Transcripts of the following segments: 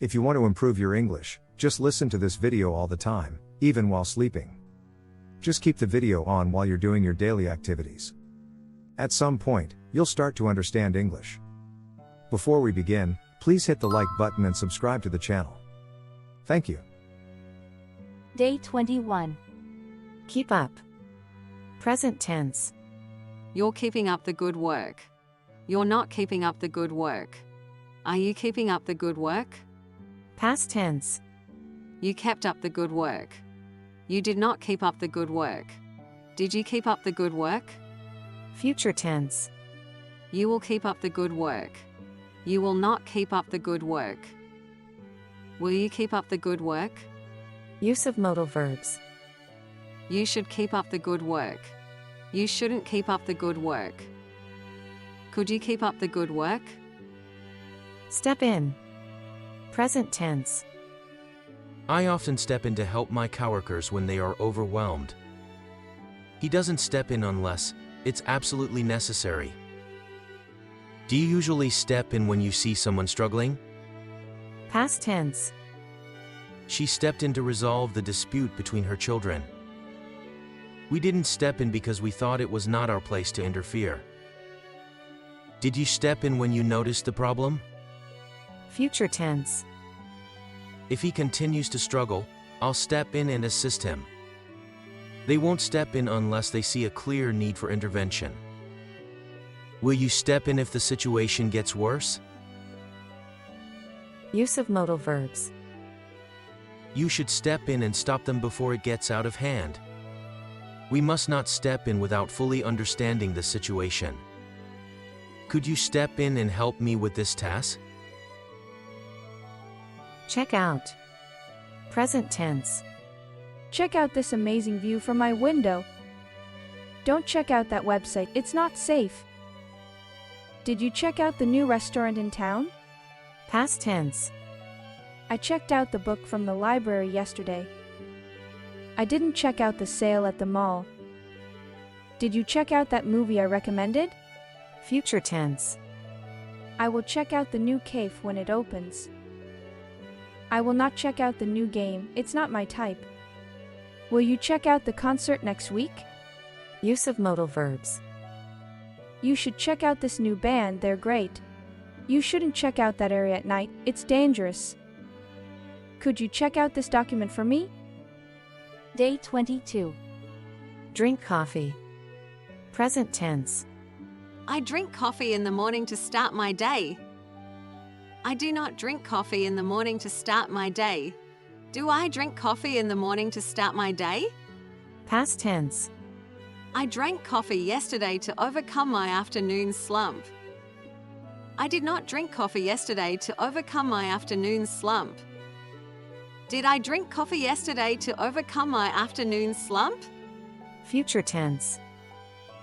If you want to improve your English, just listen to this video all the time, even while sleeping. Just keep the video on while you're doing your daily activities. At some point, you'll start to understand English. Before we begin, please hit the like button and subscribe to the channel. Thank you. Day 21. Keep up. Present tense. You're keeping up the good work. You're not keeping up the good work. Are you keeping up the good work? Past tense. You kept up the good work. You did not keep up the good work. Did you keep up the good work? Future tense. You will keep up the good work. You will not keep up the good work. Will you keep up the good work? Use of modal verbs. You should keep up the good work. You shouldn't keep up the good work. Could you keep up the good work? Step in. Present tense. I often step in to help my coworkers when they are overwhelmed. He doesn't step in unless it's absolutely necessary. Do you usually step in when you see someone struggling? Past tense. She stepped in to resolve the dispute between her children. We didn't step in because we thought it was not our place to interfere. Did you step in when you noticed the problem? Future tense. If he continues to struggle, I'll step in and assist him. They won't step in unless they see a clear need for intervention. Will you step in if the situation gets worse? Use of modal verbs. You should step in and stop them before it gets out of hand. We must not step in without fully understanding the situation. Could you step in and help me with this task? Check out. Present tense. Check out this amazing view from my window. Don't check out that website, it's not safe. Did you check out the new restaurant in town? Past tense. I checked out the book from the library yesterday. I didn't check out the sale at the mall. Did you check out that movie I recommended? Future tense. I will check out the new cafe when it opens. I will not check out the new game, it's not my type. Will you check out the concert next week? Use of modal verbs. You should check out this new band, they're great. You shouldn't check out that area at night, it's dangerous. Could you check out this document for me? Day 22. Drink coffee. Present tense. I drink coffee in the morning to start my day. I do not drink coffee in the morning to start my day. Do I drink coffee in the morning to start my day? Past tense. I drank coffee yesterday to overcome my afternoon slump. I did not drink coffee yesterday to overcome my afternoon slump. Did I drink coffee yesterday to overcome my afternoon slump? Future tense.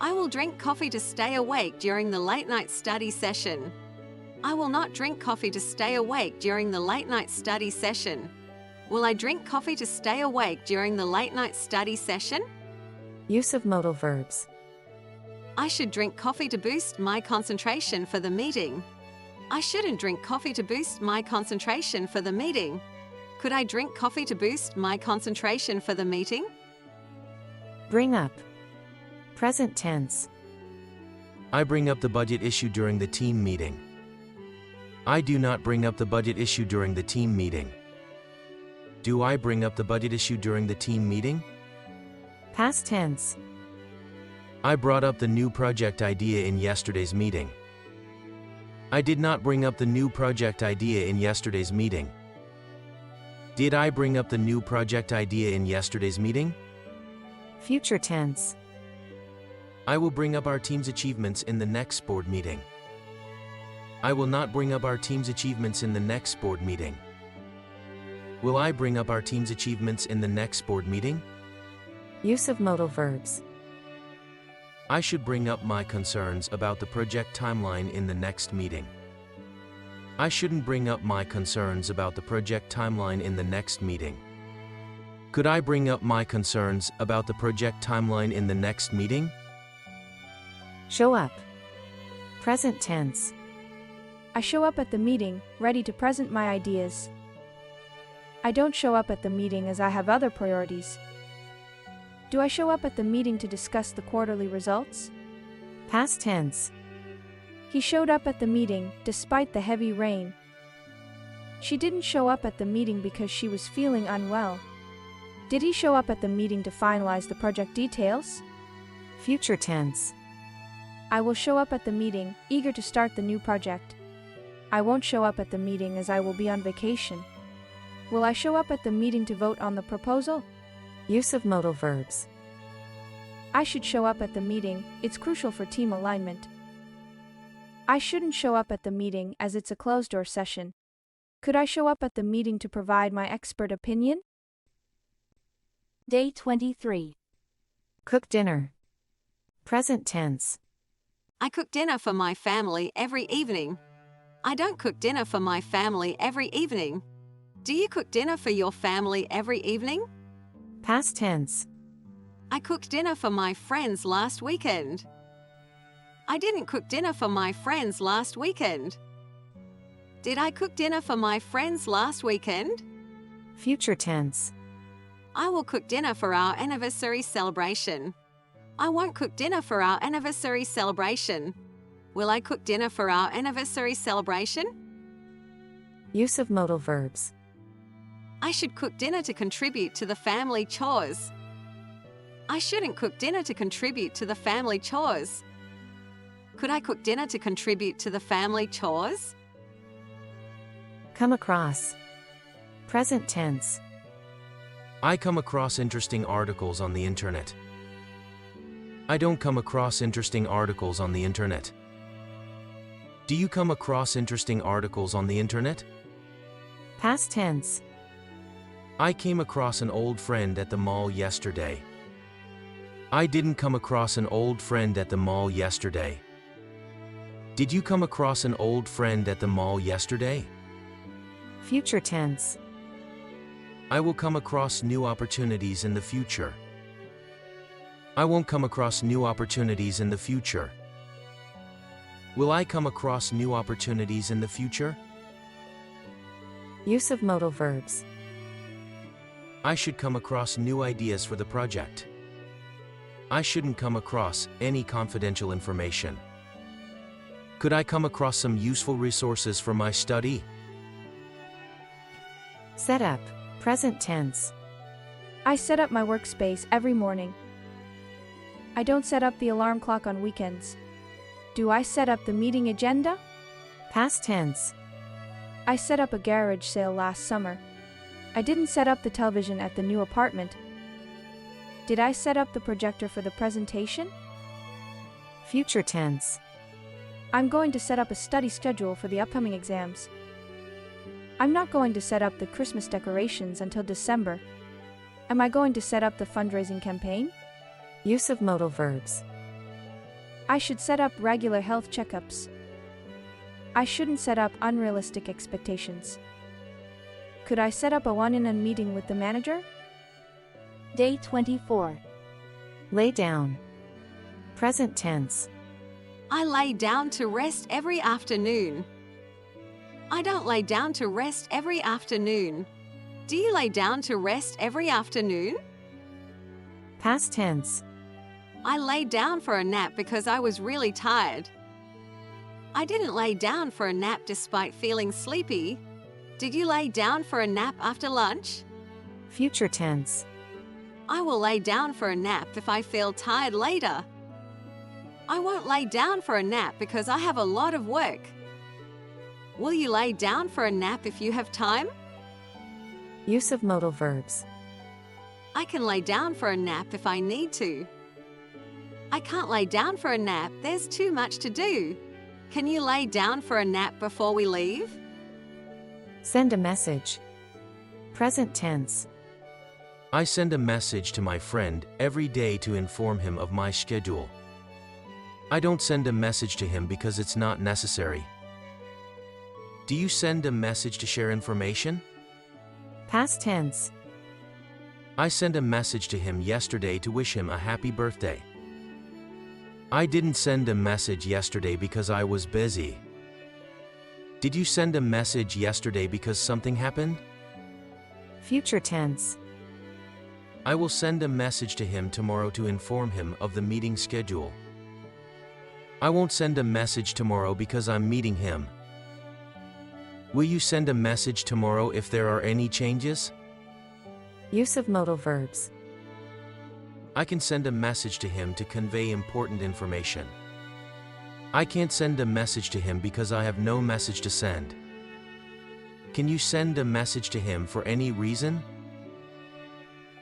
I will drink coffee to stay awake during the late-night study session. I will not drink coffee to stay awake during the late-night study session. Will I drink coffee to stay awake during the late-night study session? Use of modal verbs. I should drink coffee to boost my concentration for the meeting. I shouldn't drink coffee to boost my concentration for the meeting. Could I drink coffee to boost my concentration for the meeting? Bring up. Present tense. I bring up the budget issue during the team meeting. I do not bring up the budget issue during the team meeting. Do I bring up the budget issue during the team meeting? Past tense. I brought up the new project idea in yesterday's meeting. I did not bring up the new project idea in yesterday's meeting. Did I bring up the new project idea in yesterday's meeting? Future tense. I will bring up our team's achievements in the next board meeting. I will not bring up our team's achievements in the next board meeting. Will I bring up our team's achievements in the next board meeting? Use of modal verbs. I should bring up my concerns about the project timeline in the next meeting. I shouldn't bring up my concerns about the project timeline in the next meeting. Could I bring up my concerns about the project timeline in the next meeting? Show up. Present tense. I show up at the meeting, ready to present my ideas. I don't show up at the meeting as I have other priorities. Do I show up at the meeting to discuss the quarterly results? Past tense. He showed up at the meeting, despite the heavy rain. She didn't show up at the meeting because she was feeling unwell. Did he show up at the meeting to finalize the project details? Future tense. I will show up at the meeting, eager to start the new project. I won't show up at the meeting as I will be on vacation. Will I show up at the meeting to vote on the proposal? Use of modal verbs. I should show up at the meeting, it's crucial for team alignment. I shouldn't show up at the meeting as it's a closed-door session. Could I show up at the meeting to provide my expert opinion? Day 23. Cook dinner. Present tense. I cook dinner for my family every evening. I don't cook dinner for my family every evening. Do you cook dinner for your family every evening? Past tense. I cooked dinner for my friends last weekend. I didn't cook dinner for my friends last weekend. Did I cook dinner for my friends last weekend? Future tense. I will cook dinner for our anniversary celebration. I won't cook dinner for our anniversary celebration. Will I cook dinner for our anniversary celebration? Use of modal verbs. I should cook dinner to contribute to the family chores. I shouldn't cook dinner to contribute to the family chores. Could I cook dinner to contribute to the family chores? Come across. Present tense. I come across interesting articles on the internet. I don't come across interesting articles on the internet. Do you come across interesting articles on the internet? Past tense. I came across an old friend at the mall yesterday. I didn't come across an old friend at the mall yesterday. Did you come across an old friend at the mall yesterday? Future tense. I will come across new opportunities in the future. I won't come across new opportunities in the future. Will I come across new opportunities in the future? Use of modal verbs. I should come across new ideas for the project. I shouldn't come across any confidential information. Could I come across some useful resources for my study? Set up. Present tense. I set up my workspace every morning. I don't set up the alarm clock on weekends. Do I set up the meeting agenda? Past tense. I set up a garage sale last summer. I didn't set up the television at the new apartment. Did I set up the projector for the presentation? Future tense. I'm going to set up a study schedule for the upcoming exams. I'm not going to set up the Christmas decorations until December. Am I going to set up the fundraising campaign? Use of modal verbs. I should set up regular health checkups. I shouldn't set up unrealistic expectations. Could I set up a one-on-one meeting with the manager? Day 24. Lay down. Present tense. I lay down to rest every afternoon. I don't lay down to rest every afternoon. Do you lay down to rest every afternoon? Past tense. I lay down for a nap because I was really tired. I didn't lay down for a nap despite feeling sleepy. Did you lay down for a nap after lunch? Future tense. I will lay down for a nap if I feel tired later. I won't lay down for a nap because I have a lot of work. Will you lay down for a nap if you have time? Use of modal verbs. I can lay down for a nap if I need to. I can't lay down for a nap, there's too much to do. Can you lay down for a nap before we leave? Send a message. Present tense. I send a message to my friend every day to inform him of my schedule. I don't send a message to him because it's not necessary. Do you send a message to share information? Past tense. I sent a message to him yesterday to wish him a happy birthday. I didn't send a message yesterday because I was busy. Did you send a message yesterday because something happened? Future tense. I will send a message to him tomorrow to inform him of the meeting schedule. I won't send a message tomorrow because I'm meeting him. Will you send a message tomorrow if there are any changes? Use of modal verbs. I can send a message to him to convey important information. I can't send a message to him because I have no message to send. Can you send a message to him for any reason?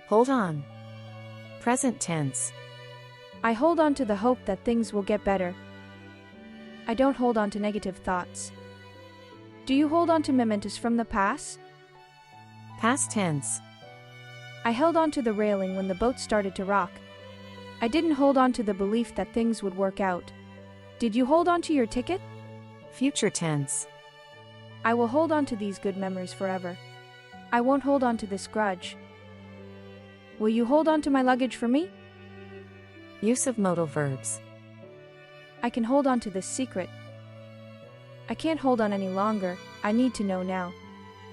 Hold on. Present tense. I hold on to the hope that things will get better. I don't hold on to negative thoughts. Do you hold on to mementos from the past? Past tense. I held on to the railing when the boat started to rock. I didn't hold on to the belief that things would work out. Did you hold on to your ticket? Future tense. I will hold on to these good memories forever. I won't hold on to this grudge. Will you hold on to my luggage for me? Use of modal verbs. I can hold on to this secret. I can't hold on any longer. I need to know now.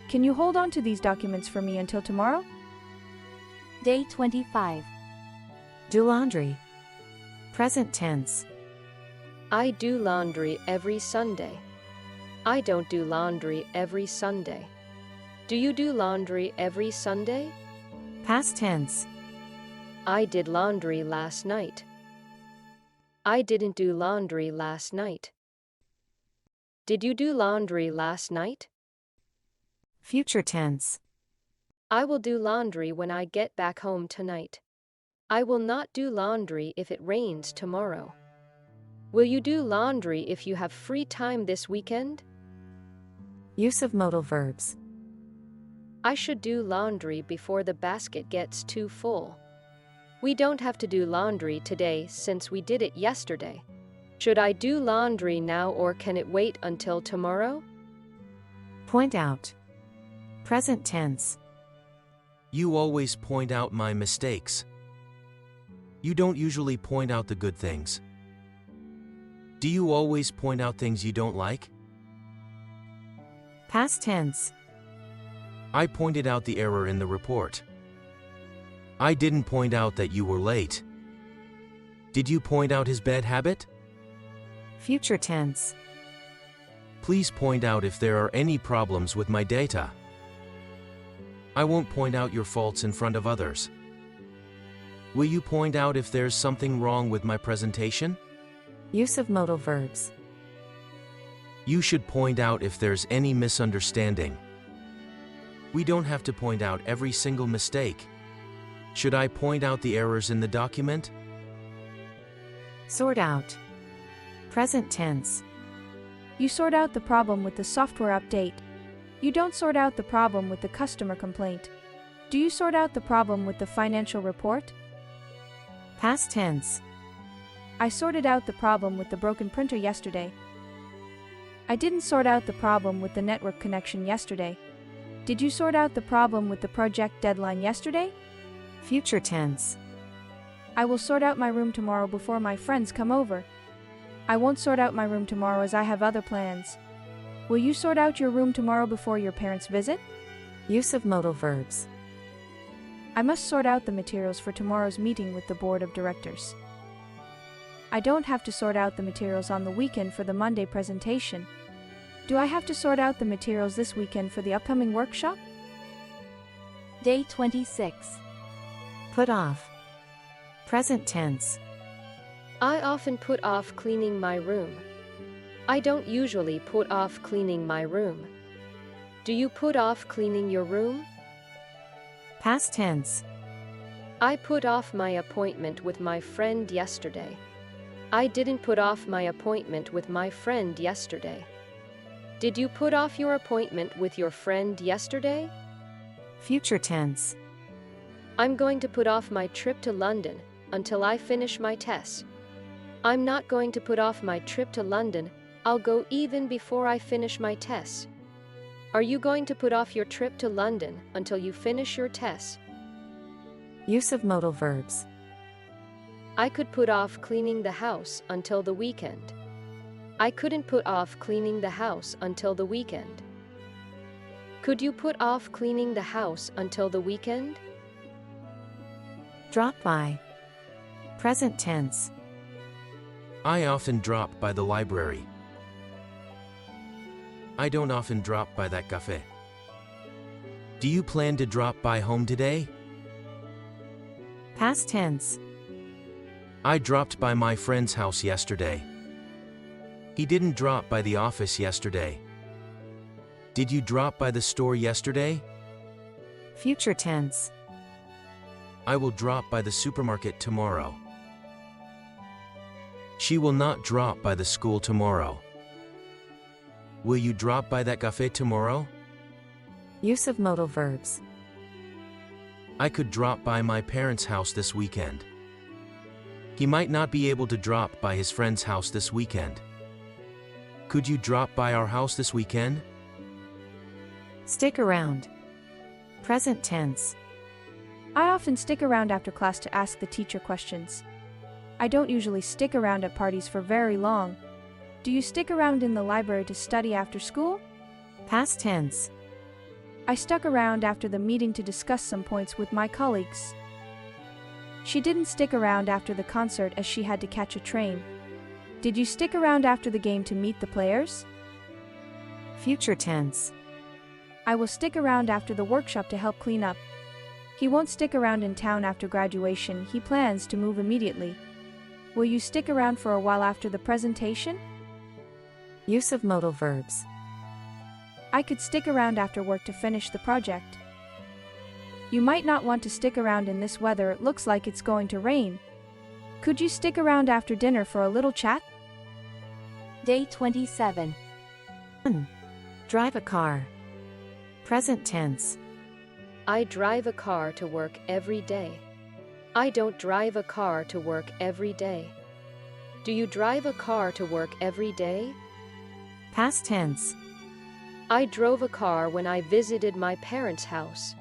Can you hold on to these documents for me until tomorrow? Day 25. Do laundry. Present tense. I do laundry every Sunday. I don't do laundry every Sunday. Do you do laundry every Sunday? Past tense. I did laundry last night. I didn't do laundry last night. Did you do laundry last night? Future tense. I will do laundry when I get back home tonight. I will not do laundry if it rains tomorrow. Will you do laundry if you have free time this weekend? Use of modal verbs. I should do laundry before the basket gets too full. We don't have to do laundry today since we did it yesterday. Should I do laundry now or can it wait until tomorrow? Point out. Present tense. You always point out my mistakes. You don't usually point out the good things. Do you always point out things you don't like? Past tense. I pointed out the error in the report. I didn't point out that you were late. Did you point out his bad habit? Future tense. Please point out if there are any problems with my data. I won't point out your faults in front of others. Will you point out if there's something wrong with my presentation? Use of modal verbs. You should point out if there's any misunderstanding. We don't have to point out every single mistake. Should I point out the errors in the document? Sort out. Present tense. You sort out the problem with the software update. You don't sort out the problem with the customer complaint. Do you sort out the problem with the financial report? Past tense. I sorted out the problem with the broken printer yesterday. I didn't sort out the problem with the network connection yesterday. Did you sort out the problem with the project deadline yesterday? Future tense. I will sort out my room tomorrow before my friends come over. I won't sort out my room tomorrow as I have other plans. Will you sort out your room tomorrow before your parents visit? Use of modal verbs. I must sort out the materials for tomorrow's meeting with the board of directors. I don't have to sort out the materials on the weekend for the Monday presentation. Do I have to sort out the materials this weekend for the upcoming workshop? Day 26. Put off. Present tense. I often put off cleaning my room. I don't usually put off cleaning my room. Do you put off cleaning your room? Past tense. I put off my appointment with my friend yesterday. I didn't put off my appointment with my friend yesterday. Did you put off your appointment with your friend yesterday? Future tense. I'm going to put off my trip to London until I finish my tests. I'm not going to put off my trip to London. I'll go even before I finish my tests. Are you going to put off your trip to London until you finish your tests? Use of modal verbs. I could put off cleaning the house until the weekend. I couldn't put off cleaning the house until the weekend. Could you put off cleaning the house until the weekend? Drop by. Present tense. I often drop by the library. I don't often drop by that cafe. Do you plan to drop by home today? Past tense. I dropped by my friend's house yesterday. He didn't drop by the office yesterday. Did you drop by the store yesterday? Future tense. I will drop by the supermarket tomorrow. She will not drop by the school tomorrow. Will you drop by that cafe tomorrow? Use of modal verbs. I could drop by my parents' house this weekend. He might not be able to drop by his friend's house this weekend. Could you drop by our house this weekend? Stick around. Present tense. I often stick around after class to ask the teacher questions. I don't usually stick around at parties for very long. Do you stick around in the library to study after school? Past tense. I stuck around after the meeting to discuss some points with my colleagues. She didn't stick around after the concert as she had to catch a train. Did you stick around after the game to meet the players? Future tense. I will stick around after the workshop to help clean up. He won't stick around in town after graduation. He plans to move immediately. Will you stick around for a while after the presentation? Use of modal verbs. I could stick around after work to finish the project. You might not want to stick around in this weather. It looks like it's going to rain. Could you stick around after dinner for a little chat? Day 27. 1. Drive a car. Present tense. I drive a car to work every day. I don't drive a car to work every day. Do you drive a car to work every day? Past tense. I drove a car when I visited my parents' house.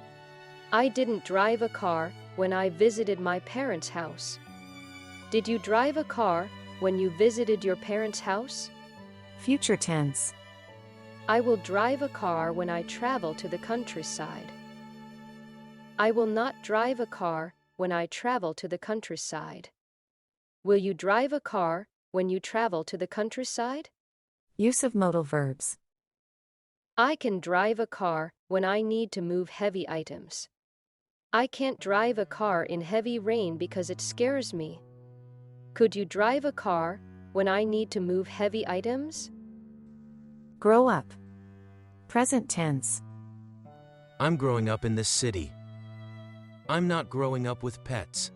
I didn't drive a car when I visited my parents' house. Did you drive a car when you visited your parents' house? Future tense. I will drive a car when I travel to the countryside. I will not drive a car when I travel to the countryside. Will you drive a car when you travel to the countryside? Use of modal verbs. I can drive a car when I need to move heavy items. I can't drive a car in heavy rain because it scares me. Could you drive a car when I need to move heavy items? Grow up. Present tense. I'm growing up in this city. I'm not growing up with pets.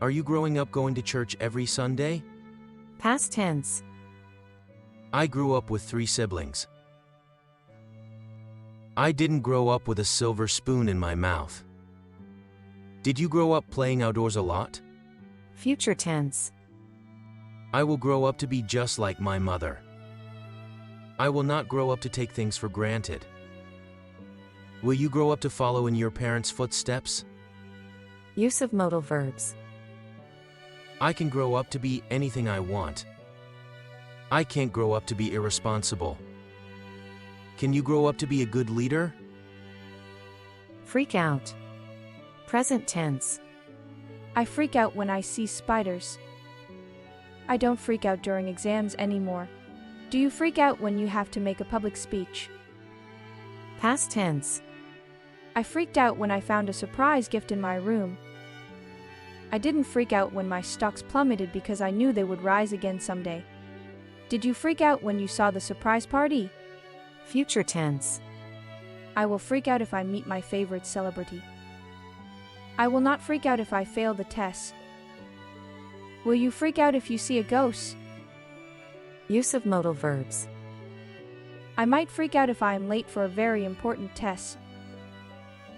Are you growing up going to church every Sunday? Past tense. I grew up with 3 siblings. I didn't grow up with a silver spoon in my mouth. Did you grow up playing outdoors a lot? Future tense. I will grow up to be just like my mother. I will not grow up to take things for granted. Will you grow up to follow in your parents' footsteps? Use of modal verbs. I can grow up to be anything I want. I can't grow up to be irresponsible. Can you grow up to be a good leader? Freak out. Present tense. I freak out when I see spiders. I don't freak out during exams anymore. Do you freak out when you have to make a public speech? Past tense. I freaked out when I found a surprise gift in my room. I didn't freak out when my stocks plummeted because I knew they would rise again someday. Did you freak out when you saw the surprise party? Future tense. I will freak out if I meet my favorite celebrity. I will not freak out if I fail the test. Will you freak out if you see a ghost? Use of modal verbs. I might freak out if I am late for a very important test.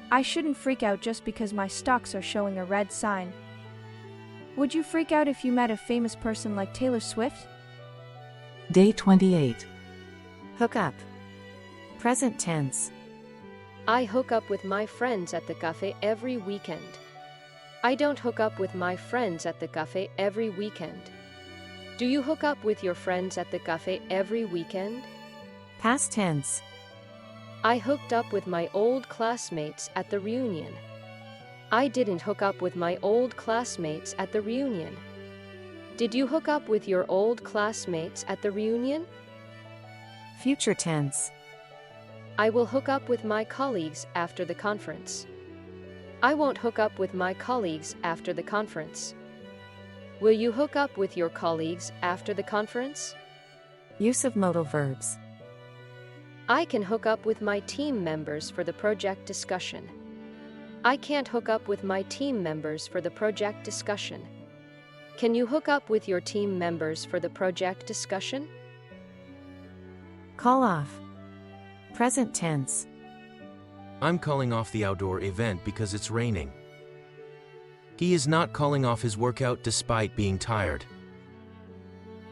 I shouldn't freak out just because my stocks are showing a red sign. Would you freak out if you met a famous person like Taylor Swift? Day 28. Hook up. Present tense. I hook up with my friends at the cafe every weekend. I don't hook up with my friends at the cafe every weekend. Do you hook up with your friends at the cafe every weekend? Past tense. I hooked up with my old classmates at the reunion. I didn't hook up with my old classmates at the reunion. Did you hook up with your old classmates at the reunion? Future tense. I will hook up with my colleagues after the conference. I won't hook up with my colleagues after the conference. Will you hook up with your colleagues after the conference? Use of modal verbs. I can hook up with my team members for the project discussion. I can't hook up with my team members for the project discussion. Can you hook up with your team members for the project discussion? Call off. Present tense. I'm calling off the outdoor event because it's raining. He is not calling off his workout despite being tired.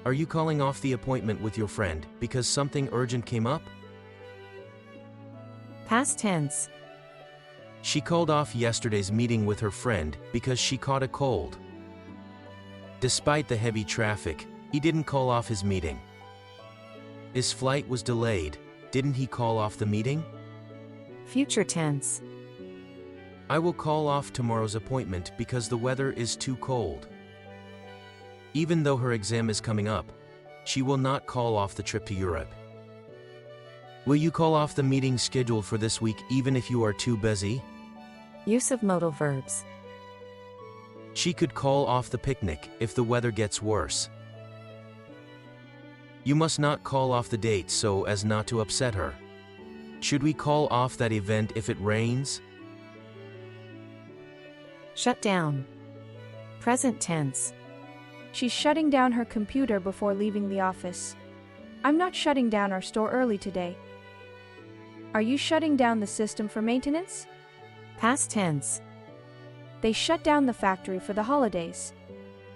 Are you calling off the appointment with your friend because something urgent came up? Past tense. She called off yesterday's meeting with her friend because she caught a cold. Despite the heavy traffic, he didn't call off his meeting. His flight was delayed. Didn't he call off the meeting? Future tense. I will call off tomorrow's appointment because the weather is too cold. Even though her exam is coming up, she will not call off the trip to Europe. Will you call off the meeting scheduled for this week even if you are too busy? Use of modal verbs. She could call off the picnic if the weather gets worse. You must not call off the date so as not to upset her. Should we call off that event if it rains? Shut down. Present tense. She's shutting down her computer before leaving the office. I'm not shutting down our store early today. Are you shutting down the system for maintenance? Past tense. They shut down the factory for the holidays.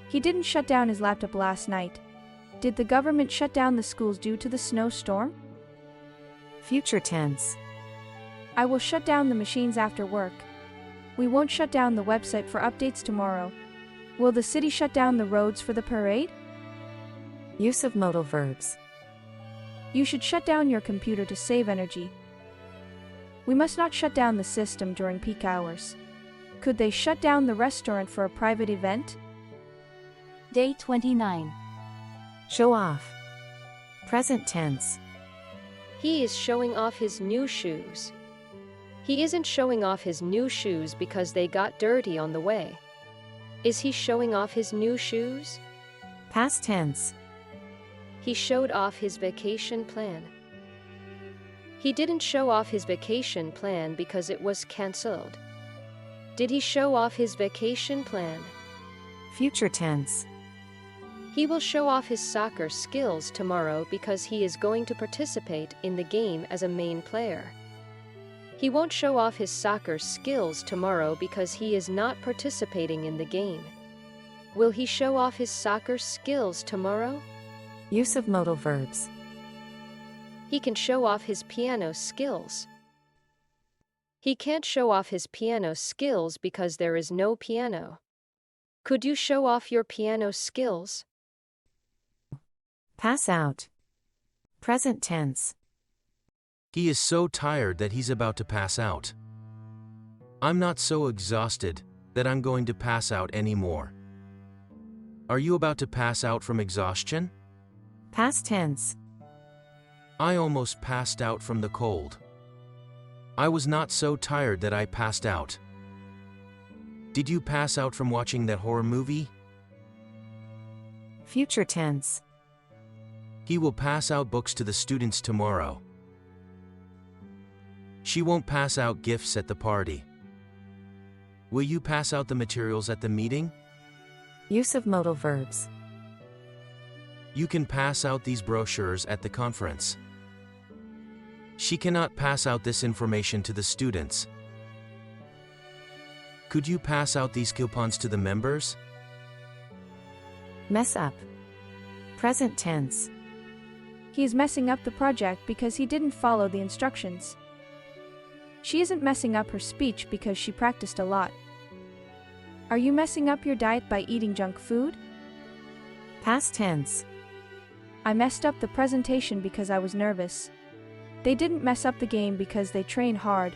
He didn't shut down his laptop last night. Did the government shut down the schools due to the snowstorm? Future tense. I will shut down the machines after work. We won't shut down the website for updates tomorrow. Will the city shut down the roads for the parade? Use of modal verbs. You should shut down your computer to save energy. We must not shut down the system during peak hours. Could they shut down the restaurant for a private event? Day 29. Show off. Present tense. He is showing off his new shoes. He isn't showing off his new shoes because they got dirty on the way. Is he showing off his new shoes? Past tense. He showed off his vacation plan. He didn't show off his vacation plan because it was cancelled. Did he show off his vacation plan? Future tense. He will show off his soccer skills tomorrow because he is going to participate in the game as a main player. He won't show off his soccer skills tomorrow because he is not participating in the game. Will he show off his soccer skills tomorrow? Use of modal verbs. He can show off his piano skills. He can't show off his piano skills because there is no piano. Could you show off your piano skills? Pass out. Present tense. He is so tired that he's about to pass out. I'm not so exhausted that I'm going to pass out anymore. Are you about to pass out from exhaustion? Past tense. I almost passed out from the cold. I was not so tired that I passed out. Did you pass out from watching that horror movie? Future tense. He will pass out books to the students tomorrow. She won't pass out gifts at the party. Will you pass out the materials at the meeting? Use of modal verbs. You can pass out these brochures at the conference. She cannot pass out this information to the students. Could you pass out these coupons to the members? Mess up. Present tense. He is messing up the project because he didn't follow the instructions. She isn't messing up her speech because she practiced a lot. Are you messing up your diet by eating junk food? Past tense. I messed up the presentation because I was nervous. They didn't mess up the game because they train hard.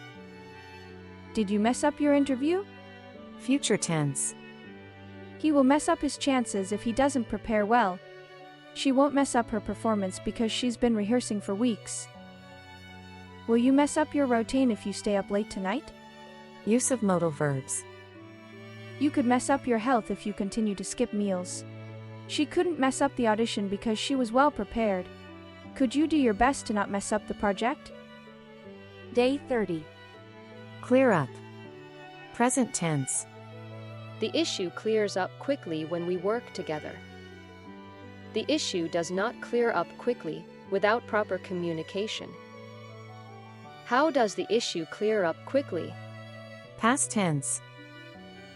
Did you mess up your interview? Future tense. He will mess up his chances if he doesn't prepare well. She won't mess up her performance because she's been rehearsing for weeks. Will you mess up your routine if you stay up late tonight? Use of modal verbs. You could mess up your health if you continue to skip meals. She couldn't mess up the audition because she was well prepared. Could you do your best to not mess up the project? Day 30. Clear up. Present tense. The issue clears up quickly when we work together. The issue does not clear up quickly without proper communication. How does the issue clear up quickly? Past tense.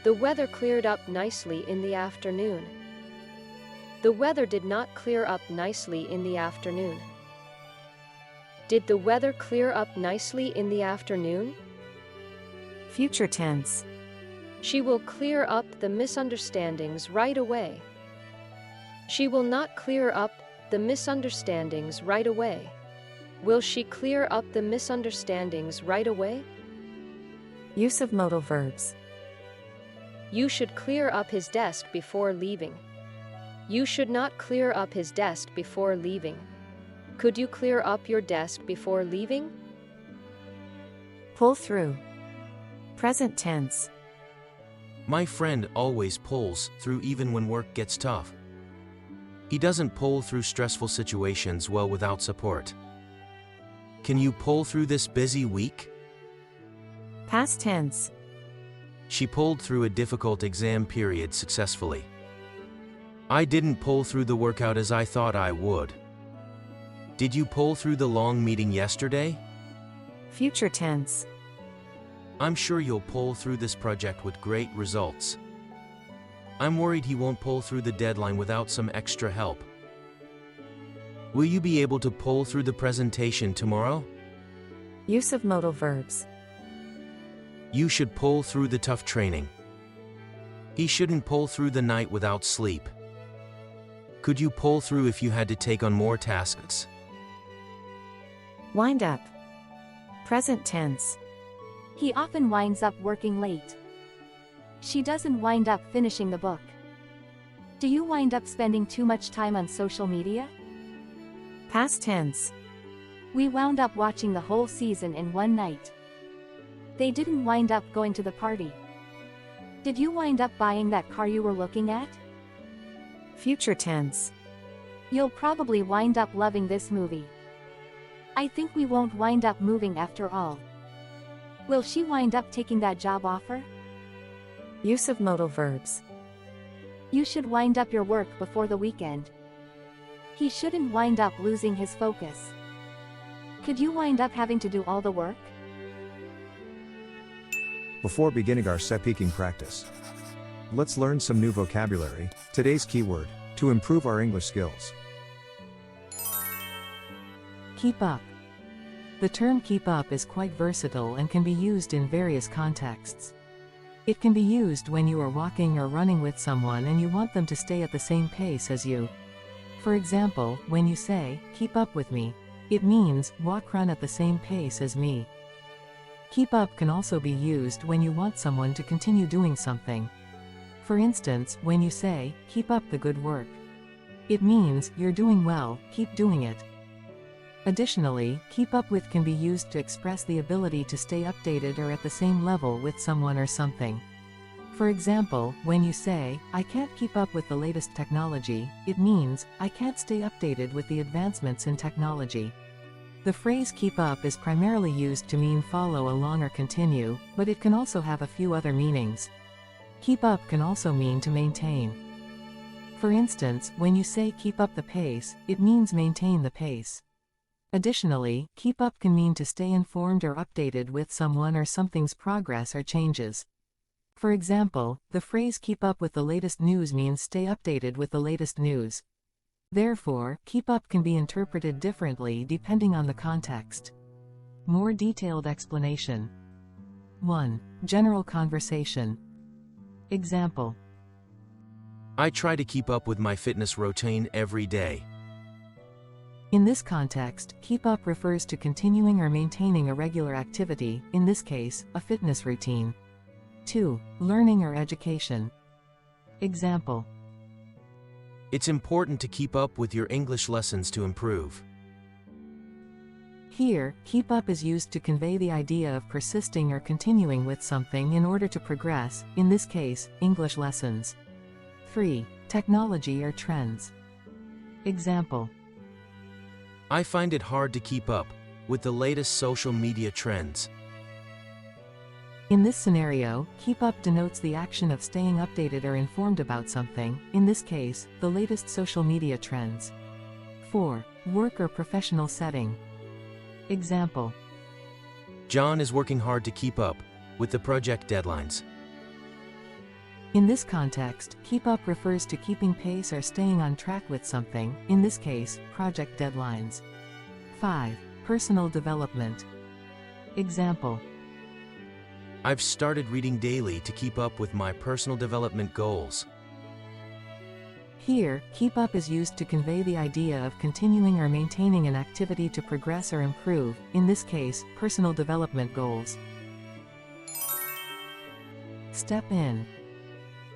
The weather cleared up nicely in the afternoon. The weather did not clear up nicely in the afternoon. Did the weather clear up nicely in the afternoon? Future tense. She will clear up the misunderstandings right away. She will not clear up the misunderstandings right away. Will she clear up the misunderstandings right away? Use of modal verbs. You should clear up his desk before leaving. You should not clear up his desk before leaving. Could you clear up your desk before leaving? Pull through. Present tense. My friend always pulls through even when work gets tough. He doesn't pull through stressful situations well without support. Can you pull through this busy week? Past tense. She pulled through a difficult exam period successfully. I didn't pull through the workout as I thought I would. Did you pull through the long meeting yesterday? Future tense. I'm sure you'll pull through this project with great results. I'm worried he won't pull through the deadline without some extra help. Will you be able to pull through the presentation tomorrow? Use of modal verbs. You should pull through the tough training. He shouldn't pull through the night without sleep. Could you pull through if you had to take on more tasks? Wind up. Present tense. He often winds up working late. She doesn't wind up finishing the book. Do you wind up spending too much time on social media? Past tense. We wound up watching the whole season in one night. They didn't wind up going to the party. Did you wind up buying that car you were looking at? Future tense. You'll probably wind up loving this movie. I think we won't wind up moving after all. Will she wind up taking that job offer? Use of modal verbs. You should wind up your work before the weekend. He shouldn't wind up losing his focus. Could you wind up having to do all the work? Before beginning our speaking practice, let's learn some new vocabulary. Today's keyword, to improve our English skills. Keep up. The term keep up is quite versatile and can be used in various contexts. It can be used when you are walking or running with someone and you want them to stay at the same pace as you. For example, when you say, keep up with me, it means, run at the same pace as me. Keep up can also be used when you want someone to continue doing something. For instance, when you say, keep up the good work. It means, you're doing well, keep doing it. Additionally, keep up with can be used to express the ability to stay updated or at the same level with someone or something. For example, when you say, I can't keep up with the latest technology, it means, I can't stay updated with the advancements in technology. The phrase keep up is primarily used to mean follow along or continue, but it can also have a few other meanings. Keep up can also mean to maintain. For instance, when you say keep up the pace, it means maintain the pace. Additionally, keep up can mean to stay informed or updated with someone or something's progress or changes. For example, the phrase keep up with the latest news means stay updated with the latest news. Therefore, keep up can be interpreted differently depending on the context. More detailed explanation. 1. General conversation. Example. I try to keep up with my fitness routine every day. In this context, keep up refers to continuing or maintaining a regular activity, in this case, a fitness routine. 2. Learning or education. Example. It's important to keep up with your English lessons to improve. Here, keep up is used to convey the idea of persisting or continuing with something in order to progress, in this case, English lessons. 3. Technology or trends. Example. I find it hard to keep up with the latest social media trends. In this scenario, keep up denotes the action of staying updated or informed about something, in this case, the latest social media trends. 4. Work or professional setting. Example. John is working hard to keep up with the project deadlines. In this context, keep up refers to keeping pace or staying on track with something, in this case, project deadlines. 5. Personal development. Example. I've started reading daily to keep up with my personal development goals. Here, keep up is used to convey the idea of continuing or maintaining an activity to progress or improve, in this case, personal development goals. Step in.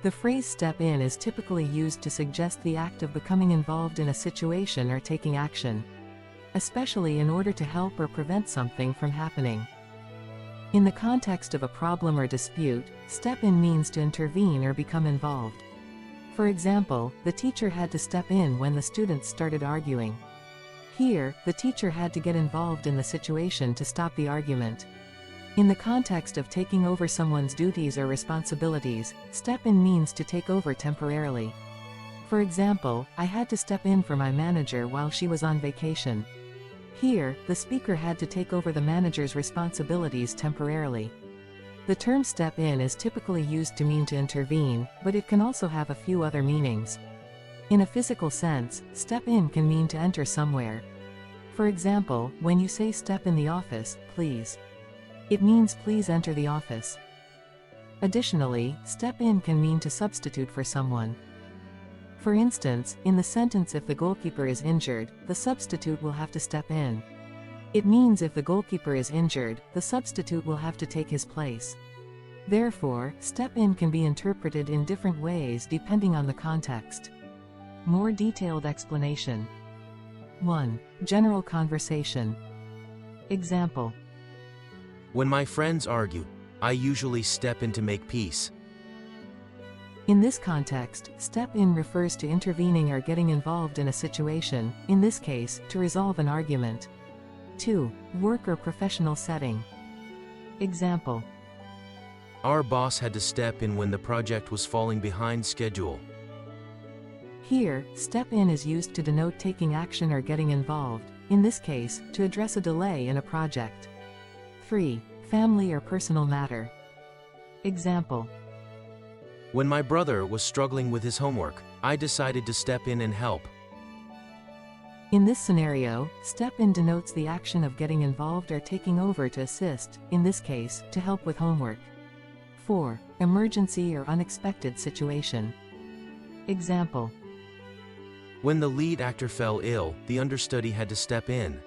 The phrase step in is typically used to suggest the act of becoming involved in a situation or taking action, especially in order to help or prevent something from happening. In the context of a problem or dispute, step in means to intervene or become involved. For example, the teacher had to step in when the students started arguing. Here, the teacher had to get involved in the situation to stop the argument. In the context of taking over someone's duties or responsibilities, step in means to take over temporarily. For example, I had to step in for my manager while she was on vacation. Here, the speaker had to take over the manager's responsibilities temporarily. The term step in is typically used to mean to intervene, but it can also have a few other meanings. In a physical sense, step in can mean to enter somewhere. For example, when you say step in the office, please. It means please enter the office. Additionally, step in can mean to substitute for someone. For instance, in the sentence if the goalkeeper is injured, the substitute will have to step in. It means if the goalkeeper is injured, the substitute will have to take his place. Therefore, step in can be interpreted in different ways depending on the context. More detailed explanation. 1. General conversation. Example. When my friends argue, I usually step in to make peace. In this context, step in refers to intervening or getting involved in a situation, in this case, to resolve an argument. 2. Work or professional setting. Example. Our boss had to step in when the project was falling behind schedule. Here, step in is used to denote taking action or getting involved, in this case, to address a delay in a project. 3. Family or personal matter. Example. When my brother was struggling with his homework, I decided to step in and help. In this scenario, step in denotes the action of getting involved or taking over to assist, in this case, to help with homework. 4. Emergency or unexpected situation. Example. When the lead actor fell ill, the understudy had to step in.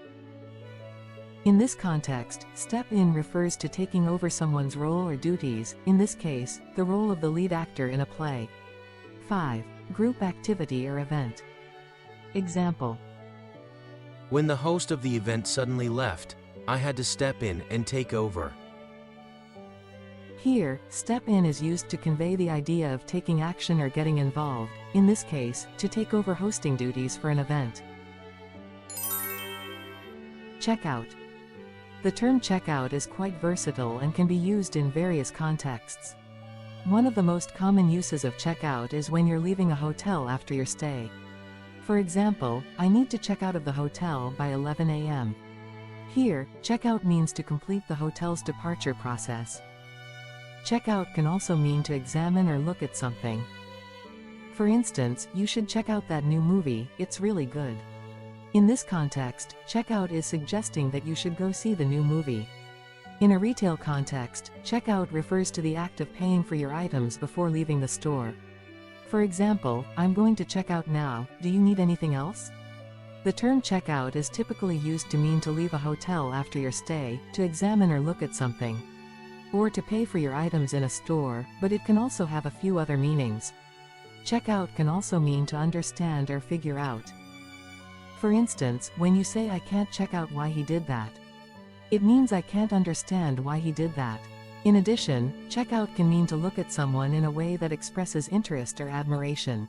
In this context, step in refers to taking over someone's role or duties, in this case, the role of the lead actor in a play. 5. Group activity or event. Example. When the host of the event suddenly left, I had to step in and take over. Here, step in is used to convey the idea of taking action or getting involved, in this case, to take over hosting duties for an event. Checkout. The term checkout is quite versatile and can be used in various contexts. One of the most common uses of checkout is when you're leaving a hotel after your stay. For example, I need to check out of the hotel by 11 a.m. Here, checkout means to complete the hotel's departure process. Checkout can also mean to examine or look at something. For instance, you should check out that new movie, it's really good. In this context, checkout is suggesting that you should go see the new movie. In a retail context, checkout refers to the act of paying for your items before leaving the store. For example, I'm going to check out now, do you need anything else? The term check out is typically used to mean to leave a hotel after your stay, to examine or look at something, or to pay for your items in a store, but it can also have a few other meanings. Check out can also mean to understand or figure out. For instance, when you say I can't check out why he did that, it means I can't understand why he did that. In addition, check out can mean to look at someone in a way that expresses interest or admiration.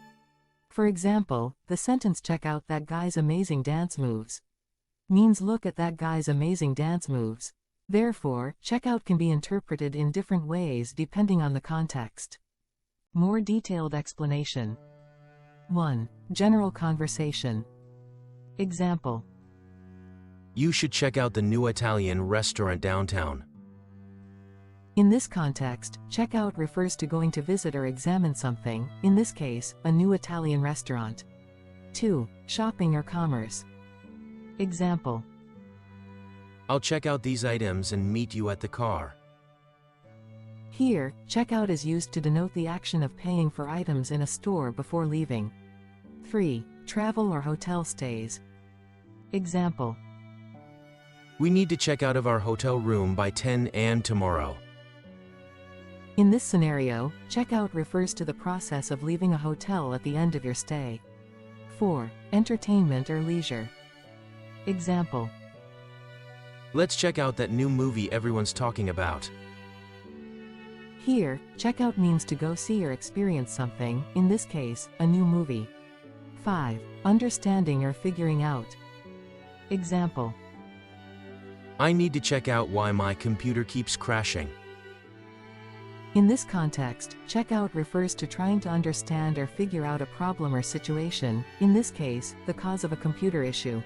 For example, the sentence check out that guy's amazing dance moves means look at that guy's amazing dance moves. Therefore, check out can be interpreted in different ways depending on the context. More detailed explanation. 1. General conversation. Example. You should check out the new Italian restaurant downtown. In this context, check out refers to going to visit or examine something, in this case, a new Italian restaurant. 2. Shopping or commerce. Example. I'll check out these items and meet you at the car. Here, check out is used to denote the action of paying for items in a store before leaving. 3. Travel or hotel stays. Example. We need to check out of our hotel room by 10 a.m. tomorrow. In this scenario, check out refers to the process of leaving a hotel at the end of your stay. 4. Entertainment or leisure. Example. Let's check out that new movie everyone's talking about. Here, check out means to go see or experience something, in this case, a new movie. 5. Understanding or figuring out. Example. I need to check out why my computer keeps crashing. In this context, check out refers to trying to understand or figure out a problem or situation, in this case, the cause of a computer issue.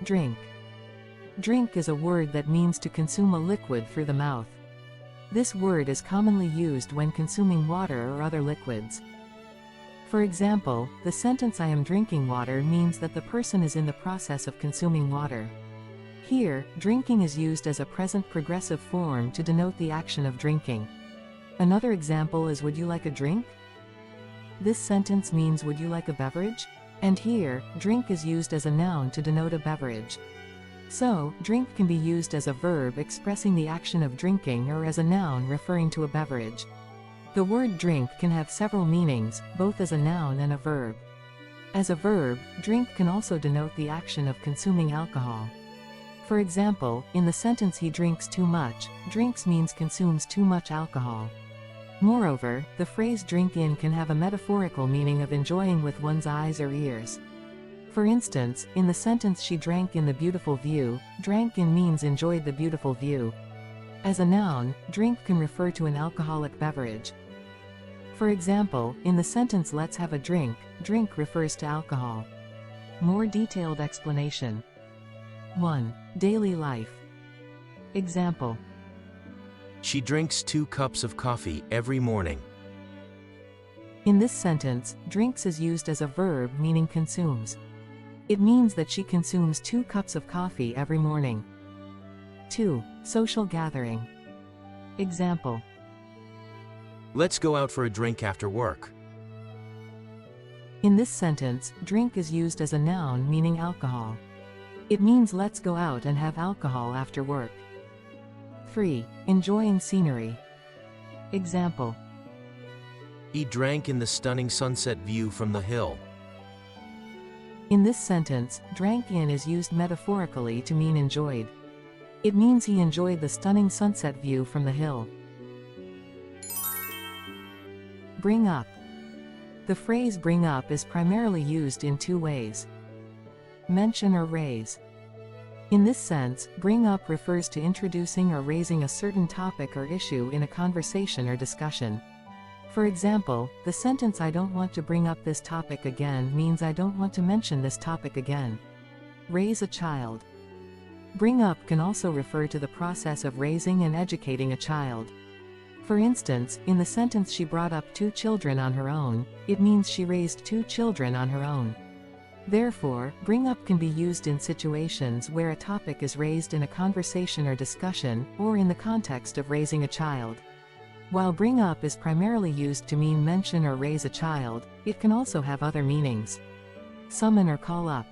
Drink. Drink is a word that means to consume a liquid through the mouth. This word is commonly used when consuming water or other liquids. For example, the sentence I am drinking water means that the person is in the process of consuming water. Here, drinking is used as a present progressive form to denote the action of drinking. Another example is would you like a drink? This sentence means would you like a beverage? And here, drink is used as a noun to denote a beverage. So, drink can be used as a verb expressing the action of drinking or as a noun referring to a beverage. The word drink can have several meanings, both as a noun and a verb. As a verb, drink can also denote the action of consuming alcohol. For example, in the sentence he drinks too much, drinks means consumes too much alcohol. Moreover, the phrase drink in can have a metaphorical meaning of enjoying with one's eyes or ears. For instance, in the sentence she drank in the beautiful view, drank in means enjoyed the beautiful view. As a noun, drink can refer to an alcoholic beverage. For example, in the sentence let's have a drink, drink refers to alcohol. More detailed explanation. 1. Daily life. Example. She drinks 2 cups of coffee every morning. In this sentence, drinks is used as a verb meaning consumes. It means that she consumes 2 cups of coffee every morning. 2. Social gathering. Example. Let's go out for a drink after work. In this sentence, drink is used as a noun meaning alcohol. It means let's go out and have alcohol after work. 3. Enjoying scenery. Example. He drank in the stunning sunset view from the hill. In this sentence, drank in is used metaphorically to mean enjoyed. It means he enjoyed the stunning sunset view from the hill. Bring up. The phrase bring up is primarily used in 2 ways. Mention or raise. In this sense, bring up refers to introducing or raising a certain topic or issue in a conversation or discussion. For example, the sentence I don't want to bring up this topic again means I don't want to mention this topic again. Raise a child. Bring up can also refer to the process of raising and educating a child. For instance, in the sentence she brought up 2 children on her own, it means she raised 2 children on her own. Therefore, bring up can be used in situations where a topic is raised in a conversation or discussion, or in the context of raising a child. While bring up is primarily used to mean mention or raise a child, it can also have other meanings. Summon or call up.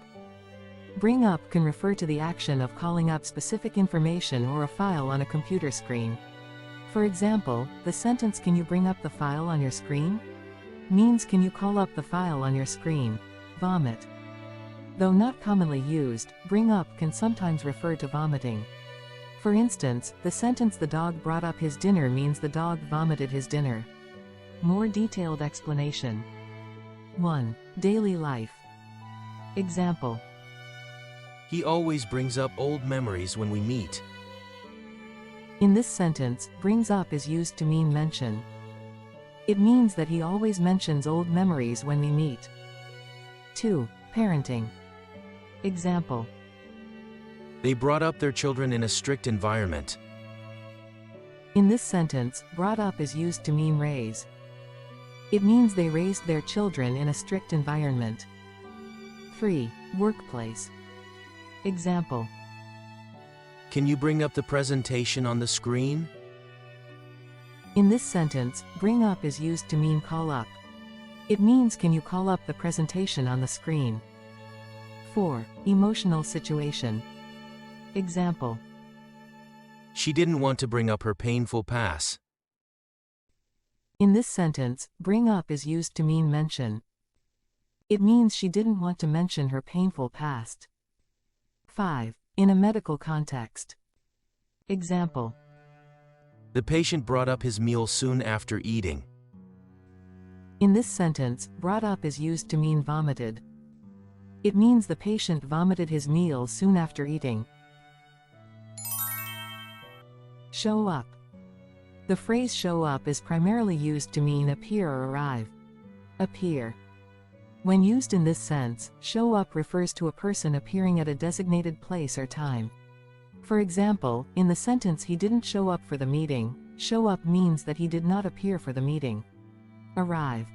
Bring up can refer to the action of calling up specific information or a file on a computer screen. For example, the sentence "Can you bring up the file on your screen?" means "Can you call up the file on your screen?" Vomit. Though not commonly used, bring up can sometimes refer to vomiting. For instance, the sentence "The dog brought up his dinner" means the dog vomited his dinner. More detailed explanation. 1. Daily life. Example. He always brings up old memories when we meet. In this sentence, brings up is used to mean mention. It means that he always mentions old memories when we meet. 2. Parenting. Example. They brought up their children in a strict environment. In this sentence, brought up is used to mean raise. It means they raised their children in a strict environment. 3. Workplace. Example. Can you bring up the presentation on the screen? In this sentence, bring up is used to mean call up. It means "Can you call up the presentation on the screen?" 4. Emotional situation. Example. She didn't want to bring up her painful past. In this sentence, bring up is used to mean mention. It means she didn't want to mention her painful past. 5. In a medical context. Example. The patient brought up his meal soon after eating. In this sentence, brought up is used to mean vomited. It means the patient vomited his meal soon after eating. Show up. The phrase show up is primarily used to mean appear or arrive. Appear. When used in this sense, show up refers to a person appearing at a designated place or time. For example, in the sentence "He didn't show up for the meeting," show up means that he did not appear for the meeting. Arrive.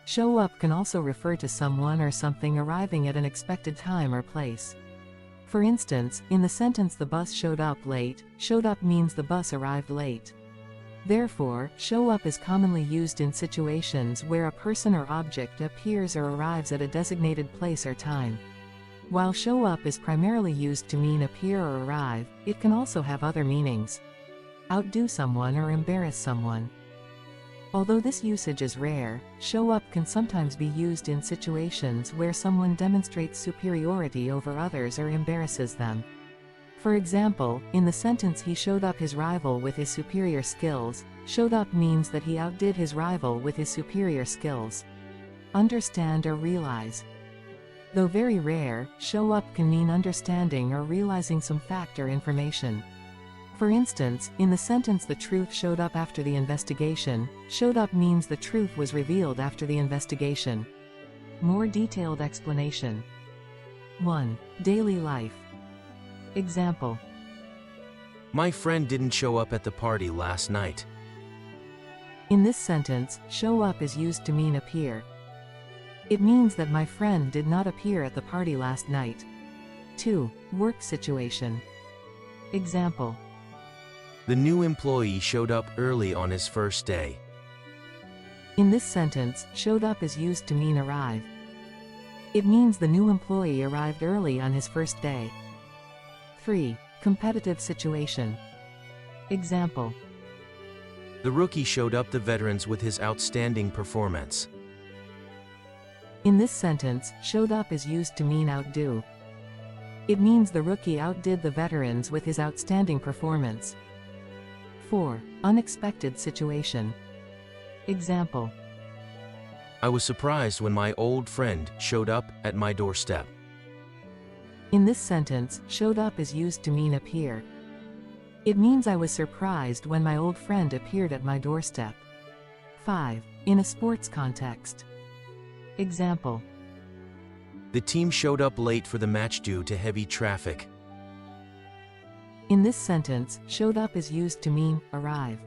Show up can also refer to someone or something arriving at an expected time or place. For instance, in the sentence "The bus showed up late," showed up means the bus arrived late. Therefore, show up is commonly used in situations where a person or object appears or arrives at a designated place or time. While show up is primarily used to mean appear or arrive, it can also have other meanings. Outdo someone or embarrass someone. Although this usage is rare, show up can sometimes be used in situations where someone demonstrates superiority over others or embarrasses them. For example, in the sentence "He showed up his rival with his superior skills," showed up means that he outdid his rival with his superior skills. Understand or realize. Though very rare, show up can mean understanding or realizing some fact or information. For instance, in the sentence "The truth showed up after the investigation," showed up means the truth was revealed after the investigation. More detailed explanation. 1. Daily life. Example. My friend didn't show up at the party last night. In this sentence, show up is used to mean appear. It means that my friend did not appear at the party last night. 2. Work situation. Example. The new employee showed up early on his first day. In this sentence, showed up is used to mean arrive. It means the new employee arrived early on his first day. 3. Competitive situation. Example. The rookie showed up the veterans with his outstanding performance. In this sentence, showed up is used to mean outdo. It means the rookie outdid the veterans with his outstanding performance. 4. Unexpected situation. Example. I was surprised when my old friend showed up at my doorstep. In this sentence, showed up is used to mean appear. It means I was surprised when my old friend appeared at my doorstep. 5. In a sports context. Example. The team showed up late for the match due to heavy traffic. In this sentence, showed up is used to mean arrive.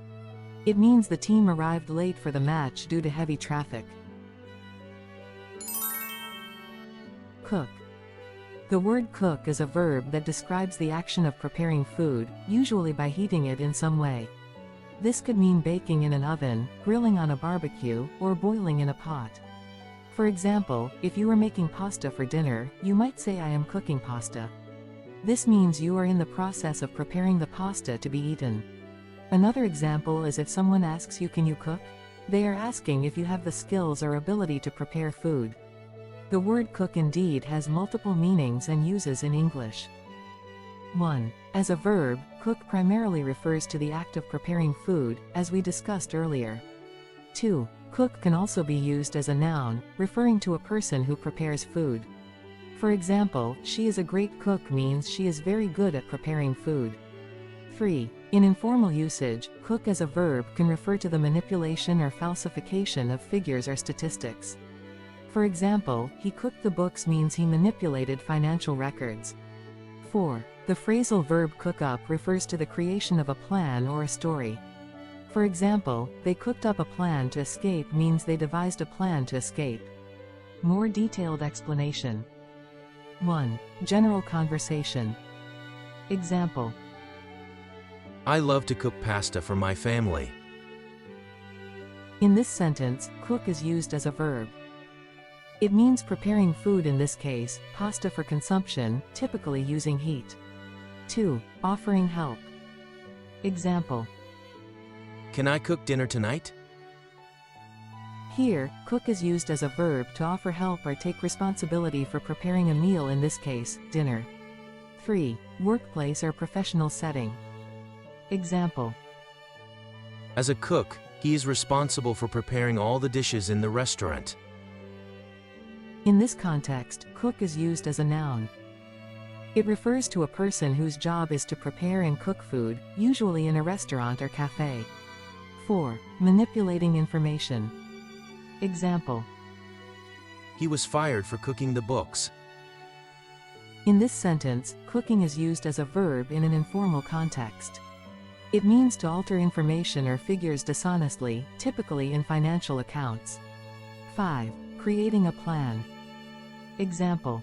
It means the team arrived late for the match due to heavy traffic. Cook. The word cook is a verb that describes the action of preparing food, usually by heating it in some way. This could mean baking in an oven, grilling on a barbecue, or boiling in a pot. For example, if you are making pasta for dinner, you might say I am cooking pasta. This means you are in the process of preparing the pasta to be eaten. Another example is if someone asks you, can you cook? They are asking if you have the skills or ability to prepare food. The word cook indeed has multiple meanings and uses in English. 1. As a verb, cook primarily refers to the act of preparing food, as we discussed earlier. 2. Cook can also be used as a noun, referring to a person who prepares food. For example, she is a great cook means she is very good at preparing food. 3. In informal usage, cook as a verb can refer to the manipulation or falsification of figures or statistics. For example, he cooked the books means he manipulated financial records. 4. The phrasal verb cook up refers to the creation of a plan or a story. For example, they cooked up a plan to escape means they devised a plan to escape. More detailed explanation. 1. General conversation. Example. I love to cook pasta for my family. In this sentence, cook is used as a verb. It means preparing food, in this case, pasta for consumption, typically using heat. 2. Offering help. Example. Can I cook dinner tonight? Here, cook is used as a verb to offer help or take responsibility for preparing a meal, in this case, dinner. 3. Workplace or professional setting. Example. As a cook, he is responsible for preparing all the dishes in the restaurant. In this context, cook is used as a noun. It refers to a person whose job is to prepare and cook food, usually in a restaurant or cafe. 4. Manipulating information. Example. He was fired for cooking the books. In this sentence, cooking is used as a verb in an informal context. It means to alter information or figures dishonestly, typically in financial accounts. 5. Creating a plan. Example.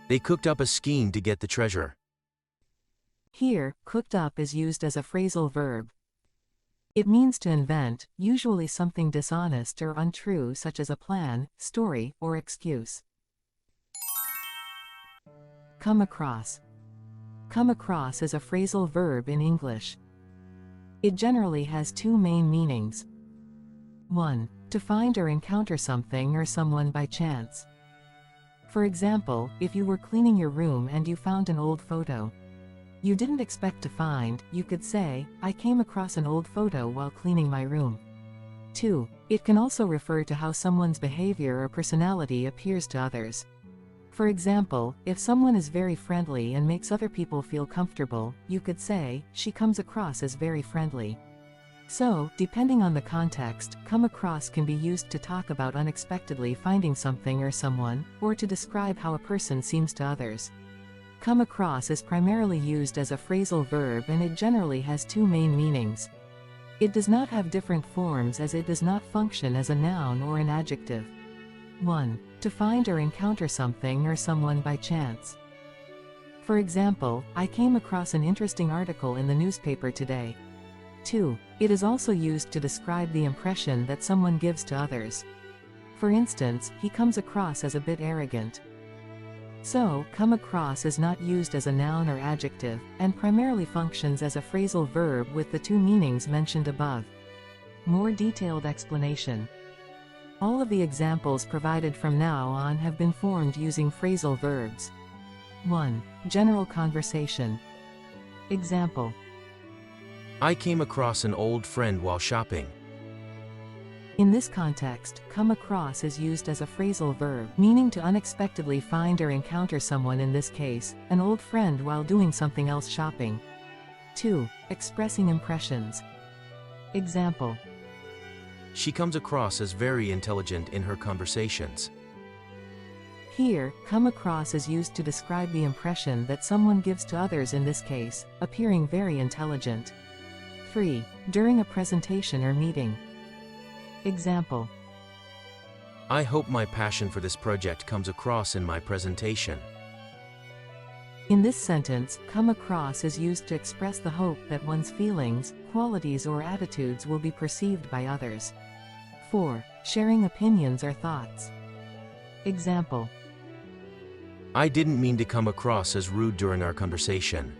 They cooked up a scheme to get the treasure. Here, cooked up is used as a phrasal verb. It means to invent, usually something dishonest or untrue, such as a plan, story, or excuse. Come across. Come across is a phrasal verb in English. It generally has two main meanings. 1. To find or encounter something or someone by chance. For example, if you were cleaning your room and you found an old photo you didn't expect to find, you could say, I came across an old photo while cleaning my room. 2. It can also refer to how someone's behavior or personality appears to others. For example, if someone is very friendly and makes other people feel comfortable, you could say, she comes across as very friendly. So, depending on the context, come across can be used to talk about unexpectedly finding something or someone, or to describe how a person seems to others. Come across is primarily used as a phrasal verb and it generally has two main meanings. It does not have different forms as it does not function as a noun or an adjective. 1. To find or encounter something or someone by chance. For example, I came across an interesting article in the newspaper today. 2. It is also used to describe the impression that someone gives to others. For instance, he comes across as a bit arrogant. So, come across is not used as a noun or adjective, and primarily functions as a phrasal verb with the two meanings mentioned above. More detailed explanation. All of the examples provided from now on have been formed using phrasal verbs. 1. General conversation. Example. I came across an old friend while shopping. In this context, come across is used as a phrasal verb, meaning to unexpectedly find or encounter someone, in this case, an old friend while doing something else shopping. 2. Expressing impressions. Example. She comes across as very intelligent in her conversations. Here, come across is used to describe the impression that someone gives to others, in this case, appearing very intelligent. 3. During a presentation or meeting. Example. I hope my passion for this project comes across in my presentation. In this sentence, come across is used to express the hope that one's feelings, qualities or attitudes will be perceived by others. 4. Sharing opinions or thoughts. Example. I didn't mean to come across as rude during our conversation.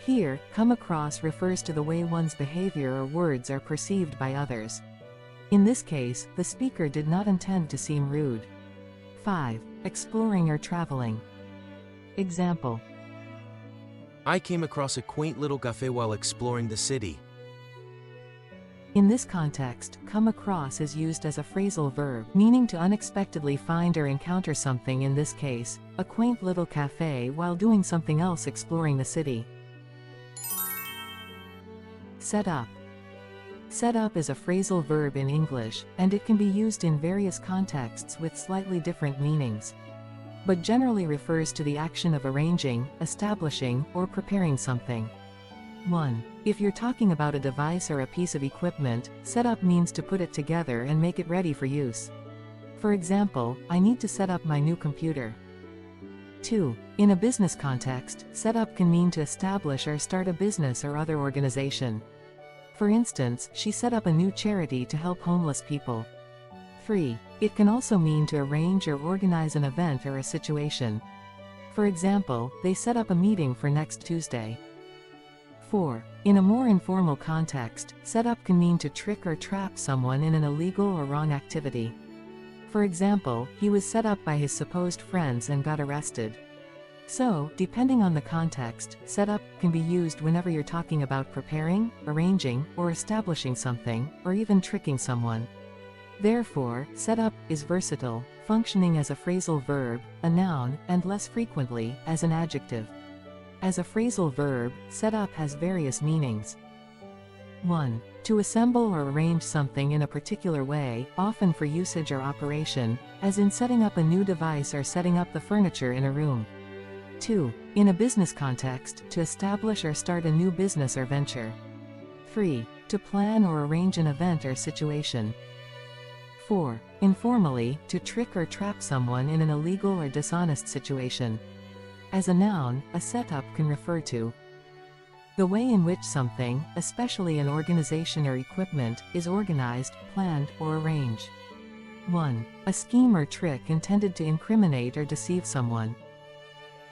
Here, come across refers to the way one's behavior or words are perceived by others. In this case, the speaker did not intend to seem rude. 5. Exploring or traveling. Example. I came across a quaint little cafe while exploring the city. In this context, come across is used as a phrasal verb, meaning to unexpectedly find or encounter something, in this case, a quaint little cafe while doing something else exploring the city. Set up. Set up is a phrasal verb in English, and it can be used in various contexts with slightly different meanings, but generally refers to the action of arranging, establishing, or preparing something. 1. If you're talking about a device or a piece of equipment, set up means to put it together and make it ready for use. For example, I need to set up my new computer. 2. In a business context, set up can mean to establish or start a business or other organization. For instance, she set up a new charity to help homeless people. 3. It can also mean to arrange or organize an event or a situation. For example, they set up a meeting for next Tuesday. 4. In a more informal context, set up can mean to trick or trap someone in an illegal or wrong activity. For example, he was set up by his supposed friends and got arrested. So, depending on the context, set up can be used whenever you're talking about preparing, arranging, or establishing something, or even tricking someone. Therefore, set up is versatile, functioning as a phrasal verb, a noun, and less frequently, as an adjective. As a phrasal verb, set up has various meanings. 1. To assemble or arrange something in a particular way, often for usage or operation, as in setting up a new device or setting up the furniture in a room. 2. In a business context, to establish or start a new business or venture. 3. To plan or arrange an event or situation. 4. Informally, to trick or trap someone in an illegal or dishonest situation. As a noun, a setup can refer to the way in which something, especially an organization or equipment, is organized, planned, or arranged. 1. A scheme or trick intended to incriminate or deceive someone.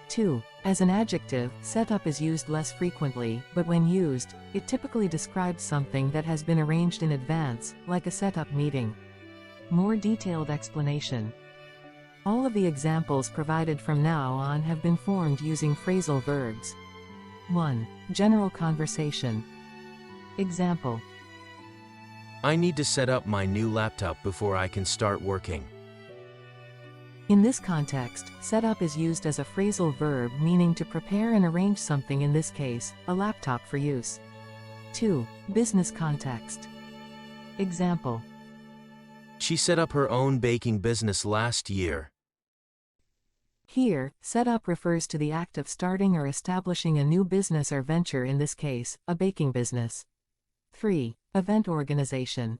2. As an adjective, setup is used less frequently, but when used, it typically describes something that has been arranged in advance, like a setup meeting. More detailed explanation. All of the examples provided from now on have been formed using phrasal verbs. 1. General conversation. Example. I need to set up my new laptop before I can start working. In this context, set up is used as a phrasal verb meaning to prepare and arrange something, in this case, a laptop for use. 2. Business context. Example. She set up her own baking business last year. Here, set up refers to the act of starting or establishing a new business or venture, in this case, a baking business. 3. Event organization.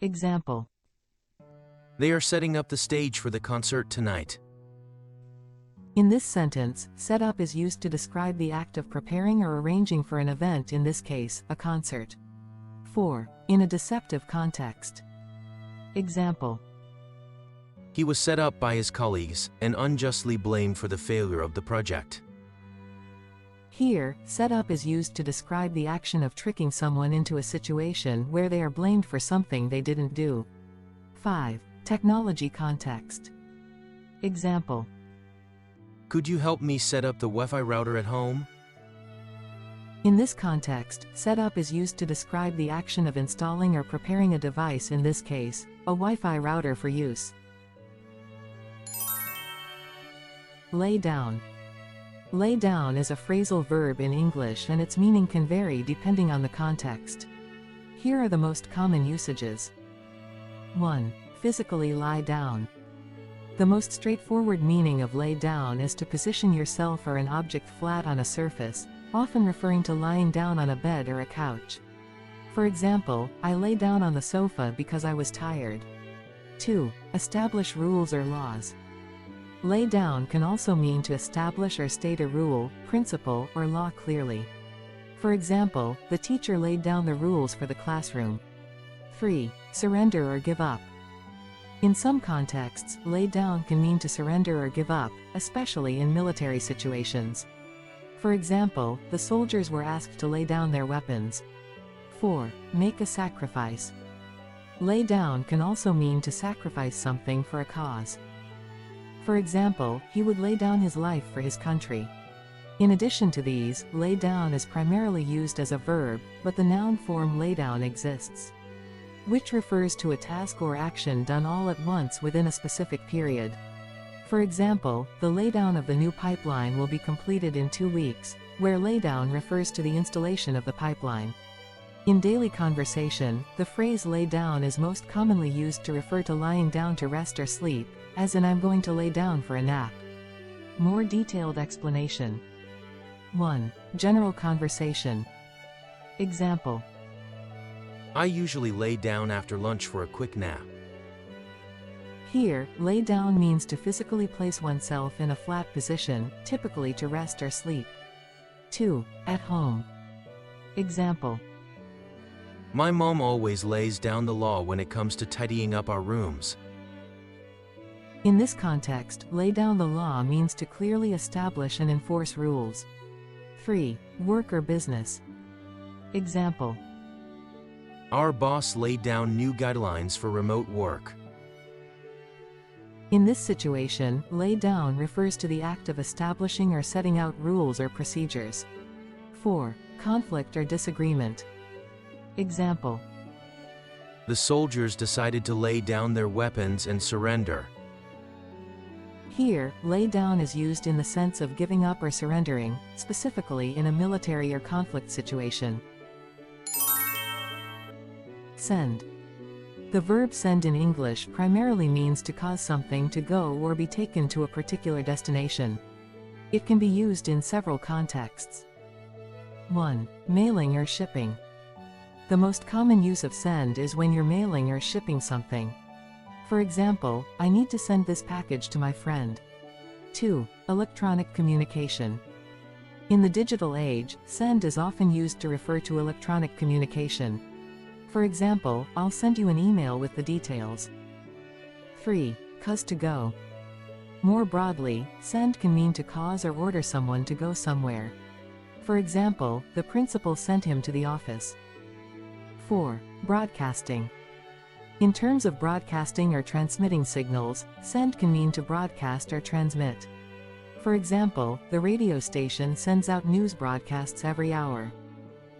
Example. They are setting up the stage for the concert tonight. In this sentence, set up is used to describe the act of preparing or arranging for an event, in this case, a concert. 4. In a deceptive context. Example. He was set up by his colleagues and unjustly blamed for the failure of the project. Here, set up is used to describe the action of tricking someone into a situation where they are blamed for something they didn't do. 5. Technology context. Example. Could you help me set up the Wi-Fi router at home? In this context, set up is used to describe the action of installing or preparing a device, in this case, a Wi-Fi router for use. Lay down. Lay down is a phrasal verb in English, and its meaning can vary depending on the context. Here are the most common usages. 1. Physically lie down. The most straightforward meaning of lay down is to position yourself or an object flat on a surface, often referring to lying down on a bed or a couch. For example, I lay down on the sofa because I was tired. 2. Establish rules or laws. lay down can also mean to establish or state a rule, principle, or law clearly. For example, the teacher laid down the rules for the classroom. 3. Surrender or give up. In some contexts, lay down can mean to surrender or give up, especially in military situations. For example, the soldiers were asked to lay down their weapons. 4. Make a sacrifice. Lay down can also mean to sacrifice something for a cause. For example, he would lay down his life for his country. In addition to these, lay down is primarily used as a verb, but the noun form lay down exists, which refers to a task or action done all at once within a specific period. For example, the laydown of the new pipeline will be completed in 2 weeks, where laydown refers to the installation of the pipeline. In daily conversation, the phrase lay down is most commonly used to refer to lying down to rest or sleep, as in I'm going to lay down for a nap. More detailed explanation. 1. General conversation. Example. I usually lay down after lunch for a quick nap. Here, lay down means to physically place oneself in a flat position, typically to rest or sleep. 2. At home. Example. My mom always lays down the law when it comes to tidying up our rooms. In this context, lay down the law means to clearly establish and enforce rules. 3. Work or business. Example. Our boss laid down new guidelines for remote work. In this situation, lay down refers to the act of establishing or setting out rules or procedures. 4. Conflict or disagreement. Example. The soldiers decided to lay down their weapons and surrender. Here, lay down is used in the sense of giving up or surrendering, specifically in a military or conflict situation. Send. The verb send in English primarily means to cause something to go or be taken to a particular destination. It can be used in several contexts. 1. Mailing or shipping. The most common use of send is when you're mailing or shipping something. For example, I need to send this package to my friend. 2. Electronic communication. In the digital age, send is often used to refer to electronic communication. For example, I'll send you an email with the details. 3. Cause to go. More broadly, send can mean to cause or order someone to go somewhere. For example, the principal sent him to the office. 4. Broadcasting. In terms of broadcasting or transmitting signals, send can mean to broadcast or transmit. For example, the radio station sends out news broadcasts every hour.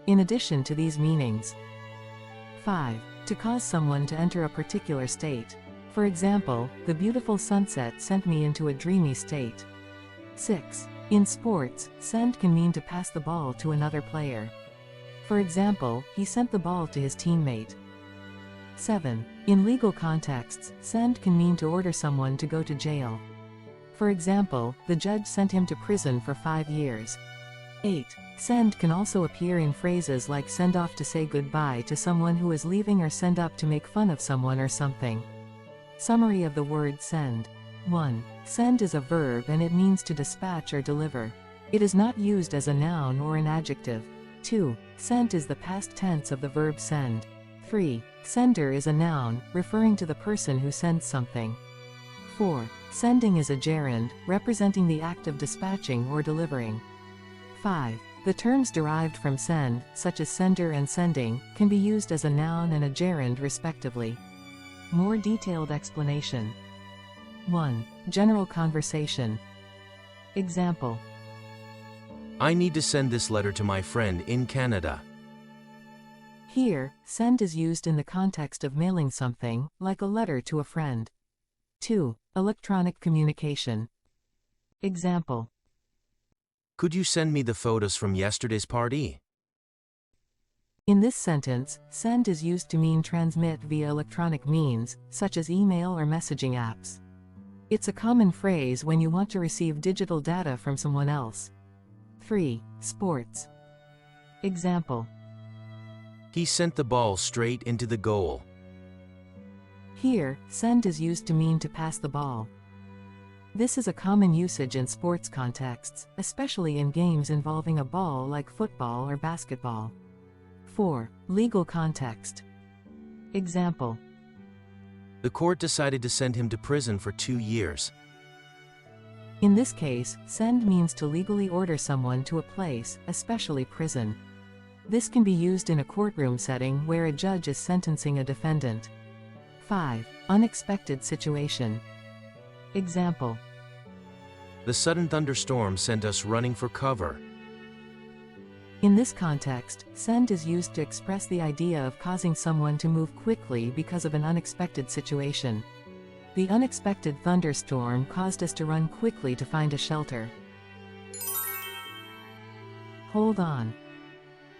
In addition to these meanings. 5. To cause someone to enter a particular state. For example, the beautiful sunset sent me into a dreamy state. 6. In sports, send can mean to pass the ball to another player. For example, he sent the ball to his teammate. 7. In legal contexts, send can mean to order someone to go to jail. For example, the judge sent him to prison for 5 years. 8. Send can also appear in phrases like send off to say goodbye to someone who is leaving or send up to make fun of someone or something. Summary of the word send. 1. Send is a verb and it means to dispatch or deliver. It is not used as a noun or an adjective. 2. Sent is the past tense of the verb send. 3. Sender is a noun, referring to the person who sends something. 4. Sending is a gerund, representing the act of dispatching or delivering. 5. The terms derived from send, such as sender and sending, can be used as a noun and a gerund respectively. More detailed explanation. 1. General conversation. Example. I need to send this letter to my friend in Canada. Here, send is used in the context of mailing something, like a letter to a friend. 2. Electronic communication. Example. Could you send me the photos from yesterday's party? In this sentence, send is used to mean transmit via electronic means, such as email or messaging apps. It's a common phrase when you want to receive digital data from someone else. 3. Sports. Example. He sent the ball straight into the goal. Here, send is used to mean to pass the ball. This is a common usage in sports contexts, especially in games involving a ball like football or basketball. 4. Legal context. Example. The court decided to send him to prison for 2 years. In this case, send means to legally order someone to a place, especially prison. This can be used in a courtroom setting where a judge is sentencing a defendant. 5. Unexpected situation. Example. The sudden thunderstorm sent us running for cover. In this context, send is used to express the idea of causing someone to move quickly because of an unexpected situation. The unexpected thunderstorm caused us to run quickly to find a shelter. Hold on.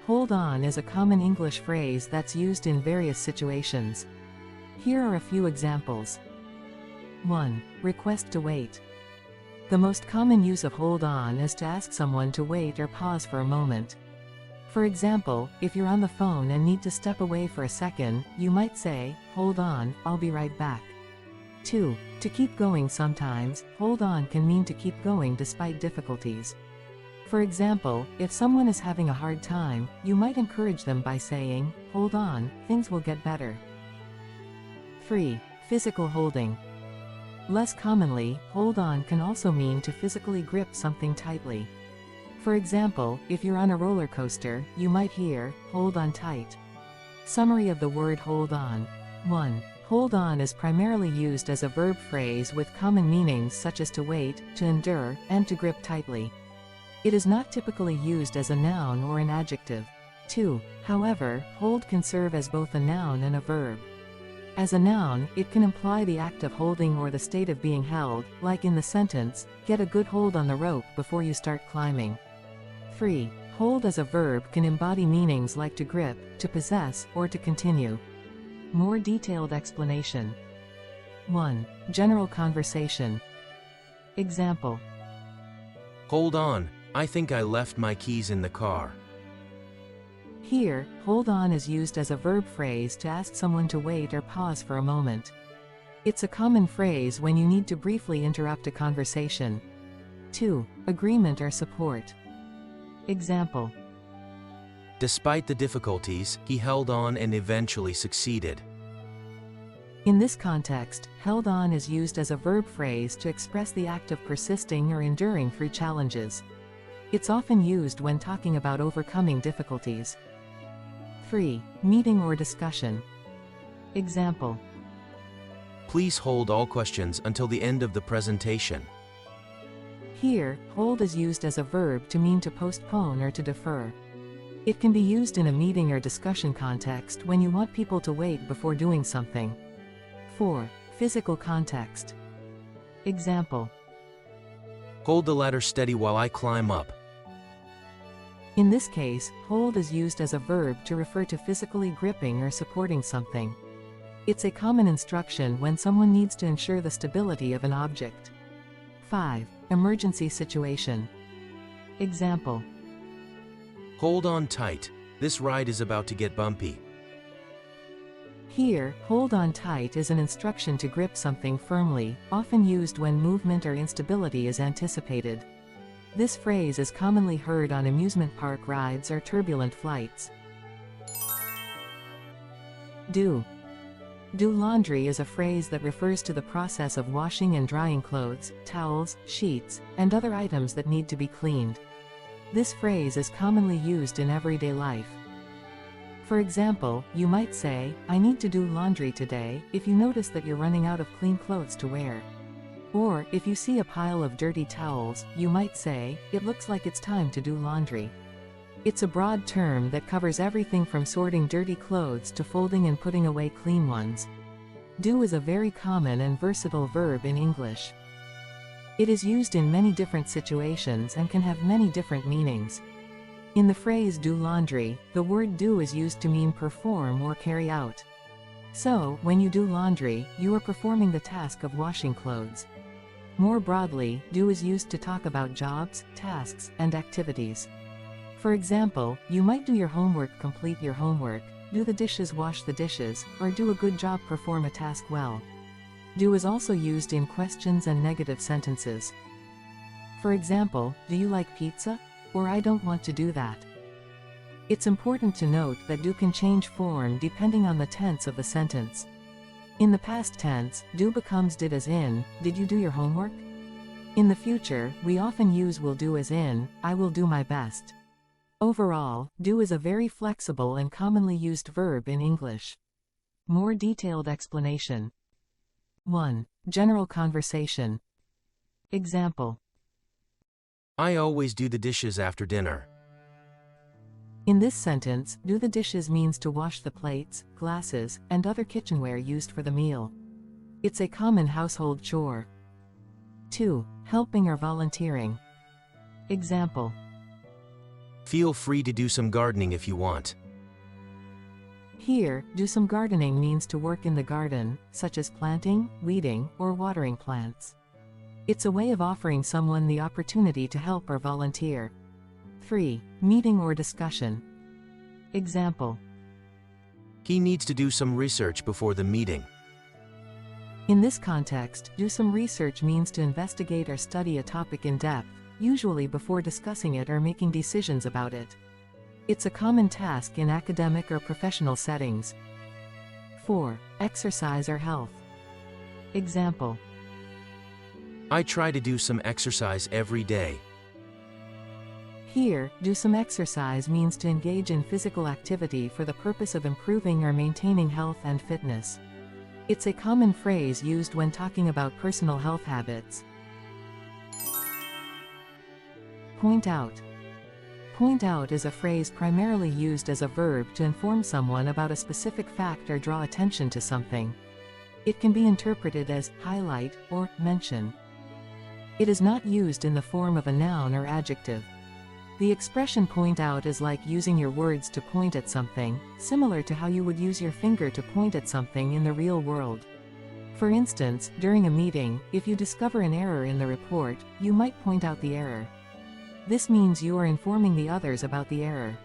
Hold on is a common English phrase that's used in various situations. Here are a few examples. 1. Request to wait. The most common use of hold on is to ask someone to wait or pause for a moment. For example, if you're on the phone and need to step away for a second, you might say, "Hold on, I'll be right back." 2. To keep going. Sometimes, hold on can mean to keep going despite difficulties. For example, if someone is having a hard time, you might encourage them by saying, "Hold on, things will get better." 3. Physical holding. Less commonly, hold on can also mean to physically grip something tightly. For example, if you're on a roller coaster, you might hear, "Hold on tight." Summary of the word hold on. 1. Hold on is primarily used as a verb phrase with common meanings such as to wait, to endure, and to grip tightly. It is not typically used as a noun or an adjective. 2. However, hold can serve as both a noun and a verb. As a noun, it can imply the act of holding or the state of being held, like in the sentence, "Get a good hold on the rope before you start climbing." 3. Hold as a verb can embody meanings like to grip, to possess, or to continue. More detailed explanation. 1. General conversation. Example. Hold on, I think I left my keys in the car. Here, hold on is used as a verb phrase to ask someone to wait or pause for a moment. It's a common phrase when you need to briefly interrupt a conversation. 2. Agreement or support. Example. Despite the difficulties, he held on and eventually succeeded. In this context, held on is used as a verb phrase to express the act of persisting or enduring through challenges. It's often used when talking about overcoming difficulties. 3. Meeting or discussion. Example. Please hold all questions until the end of the presentation. Here, hold is used as a verb to mean to postpone or to defer. It can be used in a meeting or discussion context when you want people to wait before doing something. 4. Physical context. Example. Hold the ladder steady while I climb up. In this case, hold is used as a verb to refer to physically gripping or supporting something. It's a common instruction when someone needs to ensure the stability of an object. 5. Emergency situation. Example. Hold on tight. This ride is about to get bumpy. Here, hold on tight is an instruction to grip something firmly, often used when movement or instability is anticipated. This phrase is commonly heard on amusement park rides or turbulent flights. Do. Do laundry is a phrase that refers to the process of washing and drying clothes, towels, sheets, and other items that need to be cleaned. This phrase is commonly used in everyday life. For example, you might say, "I need to do laundry today," if you notice that you're running out of clean clothes to wear. Or, if you see a pile of dirty towels, you might say, "It looks like it's time to do laundry." It's a broad term that covers everything from sorting dirty clothes to folding and putting away clean ones. Do is a very common and versatile verb in English. It is used in many different situations and can have many different meanings. In the phrase do laundry, the word do is used to mean perform or carry out. So, when you do laundry, you are performing the task of washing clothes. More broadly, do is used to talk about jobs, tasks, and activities. For example, you might do your homework, complete your homework, do the dishes, wash the dishes, or do a good job, perform a task well. do is also used in questions and negative sentences. For example, do you like pizza? Or I don't want to do that. It's important to note that do can change form depending on the tense of the sentence. In the past tense, do becomes did as in, did you do your homework? In the future, we often use will do as in, I will do my best. Overall, do is a very flexible and commonly used verb in English. More detailed explanation. 1. General conversation. Example. I always do the dishes after dinner. In this sentence, do the dishes means to wash the plates, glasses, and other kitchenware used for the meal. It's a common household chore. 2. Helping or volunteering. Example. Feel free to do some gardening if you want. Here, do some gardening means to work in the garden, such as planting, weeding, or watering plants. It's a way of offering someone the opportunity to help or volunteer. 3. Meeting or discussion. Example. He needs to do some research before the meeting. In this context, do some research means to investigate or study a topic in depth, usually before discussing it or making decisions about it. It's a common task in academic or professional settings. 4. Exercise or health. Example. I try to do some exercise every day. Here, do some exercise means to engage in physical activity for the purpose of improving or maintaining health and fitness. It's a common phrase used when talking about personal health habits. Point out. Point out is a phrase primarily used as a verb to inform someone about a specific fact or draw attention to something. It can be interpreted as highlight or mention. It is not used in the form of a noun or adjective. The expression point out is like using your words to point at something, similar to how you would use your finger to point at something in the real world. For instance, during a meeting, if you discover an error in the report, you might point out the error. This means you are informing the others about the error.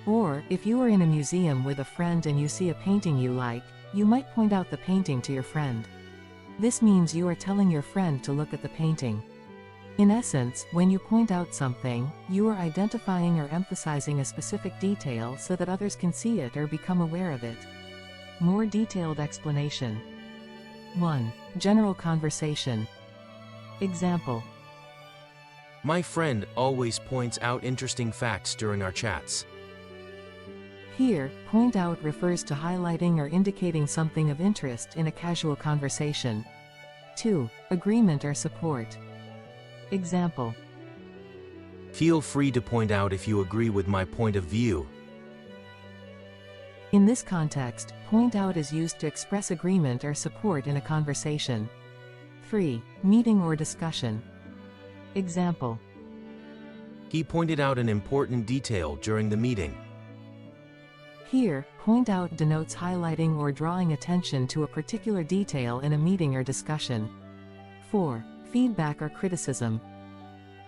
Or, if you are in a museum with a friend and you see a painting you like, you might point out the painting to your friend. This means you are telling your friend to look at the painting. In essence, when you point out something, you are identifying or emphasizing a specific detail so that others can see it or become aware of it. More detailed explanation. 1. General conversation. Example. My friend always points out interesting facts during our chats. Here, point out refers to highlighting or indicating something of interest in a casual conversation. 2. Agreement or support. Example. Feel free to point out if you agree with my point of view. In this context, point out is used to express agreement or support in a conversation. 3. Meeting or discussion. Example. He pointed out an important detail during the meeting. Here, point out denotes highlighting or drawing attention to a particular detail in a meeting or discussion. 4. Feedback or criticism.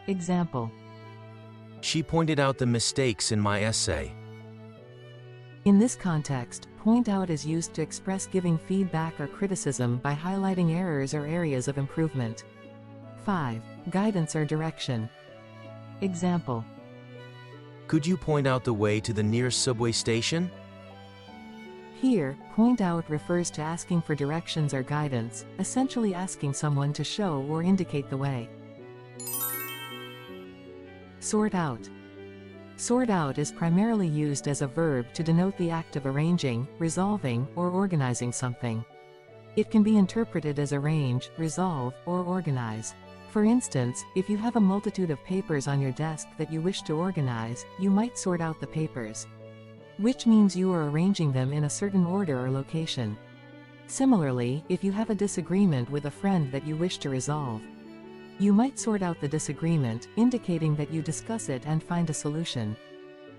Example. She pointed out the mistakes in my essay. In this context, point out is used to express giving feedback or criticism by highlighting errors or areas of improvement. 5. Guidance or direction. Example. Could you point out the way to the nearest subway station? Here, point out refers to asking for directions or guidance, essentially asking someone to show or indicate the way. Sort out. Sort out is primarily used as a verb to denote the act of arranging, resolving, or organizing something. It can be interpreted as arrange, resolve, or organize. For instance, if you have a multitude of papers on your desk that you wish to organize, you might sort out the papers. Which means you are arranging them in a certain order or location. Similarly, if you have a disagreement with a friend that you wish to resolve, you might sort out the disagreement, indicating that you discuss it and find a solution.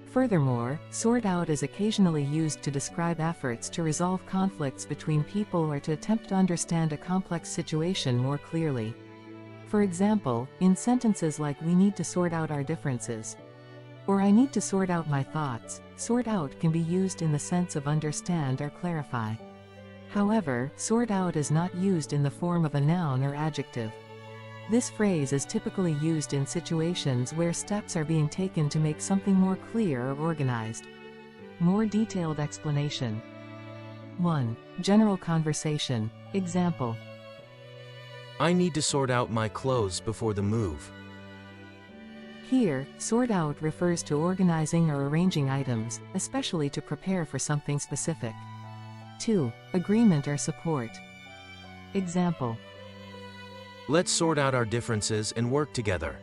Furthermore, sort out is occasionally used to describe efforts to resolve conflicts between people or to attempt to understand a complex situation more clearly. For example, in sentences like we need to sort out our differences, or I need to sort out my thoughts, sort out can be used in the sense of understand or clarify. However, sort out is not used in the form of a noun or adjective. This phrase is typically used in situations where steps are being taken to make something more clear or organized. More detailed explanation. 1. General conversation. Example. I need to sort out my clothes before the move. Here, sort out refers to organizing or arranging items, especially to prepare for something specific. 2. Agreement or support. Example. Let's sort out our differences and work together.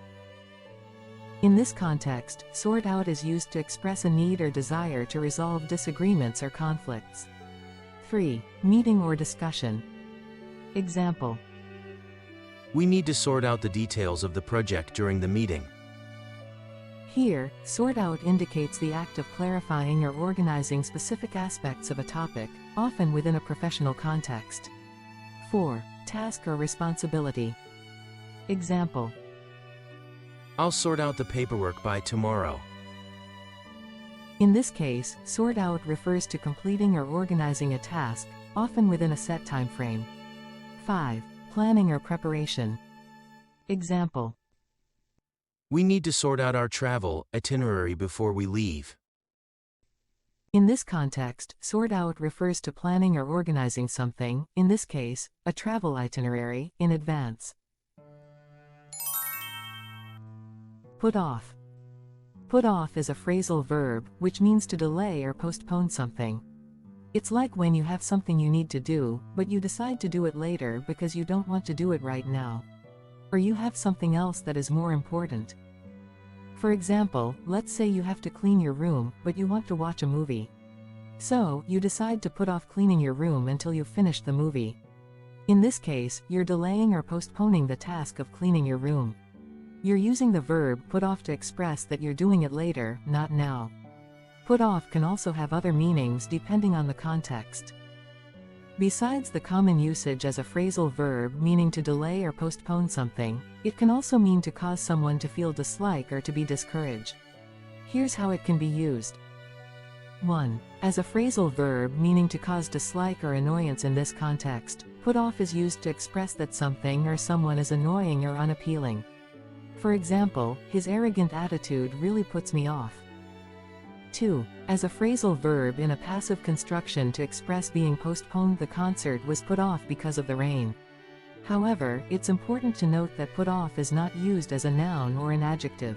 In this context, sort out is used to express a need or desire to resolve disagreements or conflicts. 3. Meeting or discussion. Example. We need to sort out the details of the project during the meeting. Here, sort out indicates the act of clarifying or organizing specific aspects of a topic, often within a professional context. 4. Task or responsibility. Example. I'll sort out the paperwork by tomorrow. In this case, sort out refers to completing or organizing a task, often within a set time frame. 5. Planning or preparation. Example. We need to sort out our travel itinerary before we leave. In this context, sort out refers to planning or organizing something, in this case, a travel itinerary, in advance. Put off. Put off is a phrasal verb, which means to delay or postpone something. It's like when you have something you need to do, but you decide to do it later because you don't want to do it right now. Or you have something else that is more important. For example, let's say you have to clean your room, but you want to watch a movie. So, you decide to put off cleaning your room until you finish the movie. In this case, you're delaying or postponing the task of cleaning your room. You're using the verb put off to express that you're doing it later, not now. Put off can also have other meanings depending on the context. Besides the common usage as a phrasal verb meaning to delay or postpone something, it can also mean to cause someone to feel dislike or to be discouraged. Here's how it can be used. 1. As a phrasal verb meaning to cause dislike or annoyance in this context, put off is used to express that something or someone is annoying or unappealing. For example, his arrogant attitude really puts me off. 2. As a phrasal verb in a passive construction to express being postponed, the concert was put off because of the rain. However, it's important to note that put off is not used as a noun or an adjective.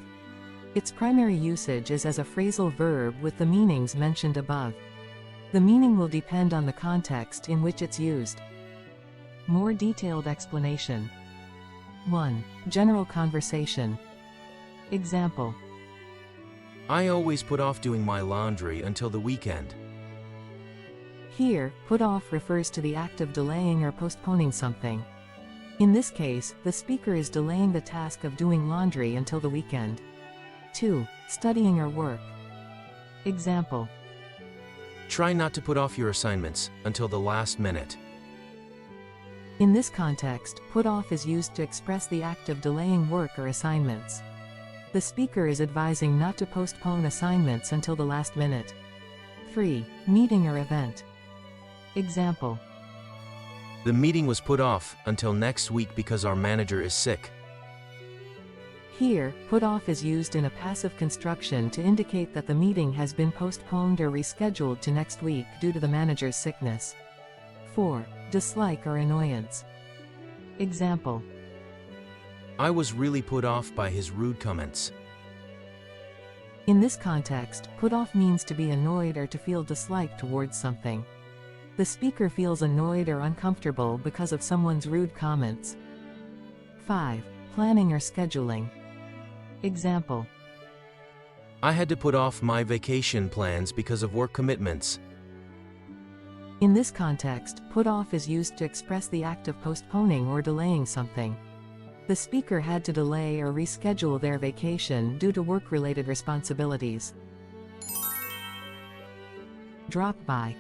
Its primary usage is as a phrasal verb with the meanings mentioned above. The meaning will depend on the context in which it's used. More detailed explanation. 1. General conversation. Example. I always put off doing my laundry until the weekend. Here, put off refers to the act of delaying or postponing something. In this case, the speaker is delaying the task of doing laundry until the weekend. 2. Studying or work. Example. Try not to put off your assignments until the last minute. In this context, put off is used to express the act of delaying work or assignments. The speaker is advising not to postpone assignments until the last minute. 3. Meeting or event. Example. The meeting was put off until next week because our manager is sick. Here, put off is used in a passive construction to indicate that the meeting has been postponed or rescheduled to next week due to the manager's sickness. 4. Dislike or annoyance. Example. I was really put off by his rude comments. In this context, put off means to be annoyed or to feel dislike towards something. The speaker feels annoyed or uncomfortable because of someone's rude comments. 5. Planning or scheduling. Example. I had to put off my vacation plans because of work commitments. In this context, put off is used to express the act of postponing or delaying something. The speaker had to delay or reschedule their vacation due to work-related responsibilities. Drop by.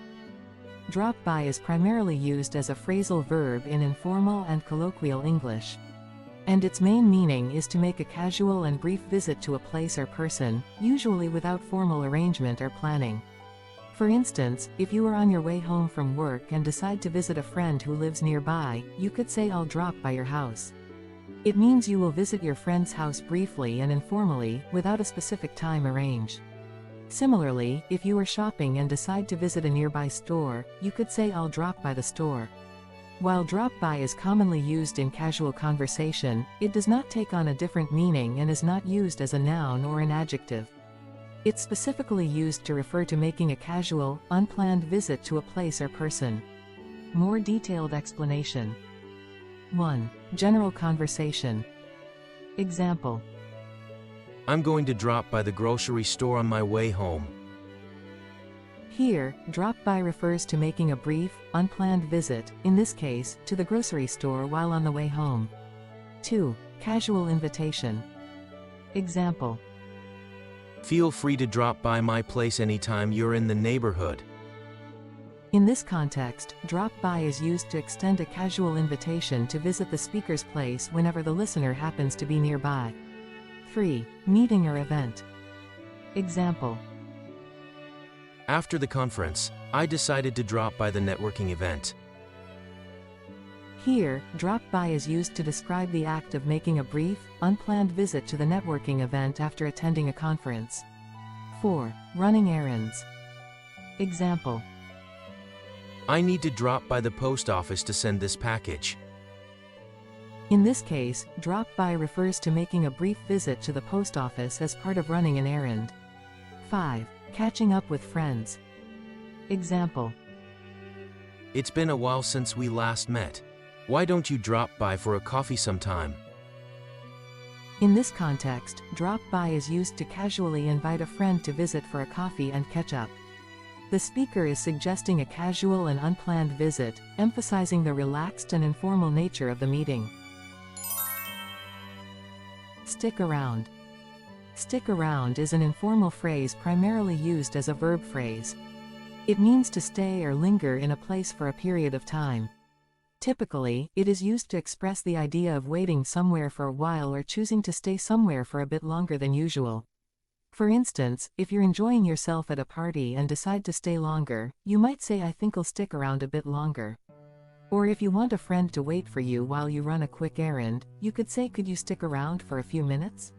Drop by is primarily used as a phrasal verb in informal and colloquial English. And its main meaning is to make a casual and brief visit to a place or person, usually without formal arrangement or planning. For instance, if you are on your way home from work and decide to visit a friend who lives nearby, you could say I'll drop by your house. It means you will visit your friend's house briefly and informally, without a specific time arranged. Similarly, if you are shopping and decide to visit a nearby store, you could say I'll drop by the store. While drop by is commonly used in casual conversation, it does not take on a different meaning and is not used as a noun or an adjective. It's specifically used to refer to making a casual, unplanned visit to a place or person. More detailed explanation. 1. General conversation. Example. I'm going to drop by the grocery store on my way home. Here, drop by refers to making a brief, unplanned visit, in this case, to the grocery store while on the way home. 2. Casual invitation. Example. Feel free to drop by my place anytime you're in the neighborhood. In this context, drop by is used to extend a casual invitation to visit the speaker's place whenever the listener happens to be nearby. 3. Meeting or event. Example. After the conference, I decided to drop by the networking event. Here, drop by is used to describe the act of making a brief, unplanned visit to the networking event after attending a conference. 4. Running errands. Example. I need to drop by the post office to send this package. In this case, drop by refers to making a brief visit to the post office as part of running an errand. 5. Catching up with friends. Example. It's been a while since we last met. Why don't you drop by for a coffee sometime? In this context, drop by is used to casually invite a friend to visit for a coffee and catch up. The speaker is suggesting a casual and unplanned visit, emphasizing the relaxed and informal nature of the meeting. Stick around. Stick around is an informal phrase primarily used as a verb phrase. It means to stay or linger in a place for a period of time. Typically, it is used to express the idea of waiting somewhere for a while or choosing to stay somewhere for a bit longer than usual. For instance, if you're enjoying yourself at a party and decide to stay longer, you might say I think I'll stick around a bit longer. Or if you want a friend to wait for you while you run a quick errand, you could say could you stick around for a few minutes?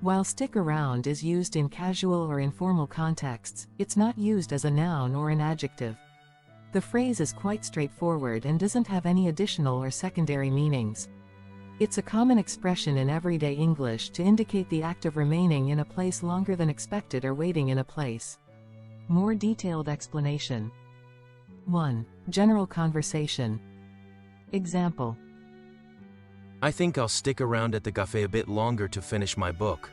While stick around is used in casual or informal contexts, it's not used as a noun or an adjective. The phrase is quite straightforward and doesn't have any additional or secondary meanings. It's a common expression in everyday English to indicate the act of remaining in a place longer than expected or waiting in a place. More detailed explanation. 1. General conversation. Example. I think I'll stick around at the cafe a bit longer to finish my book.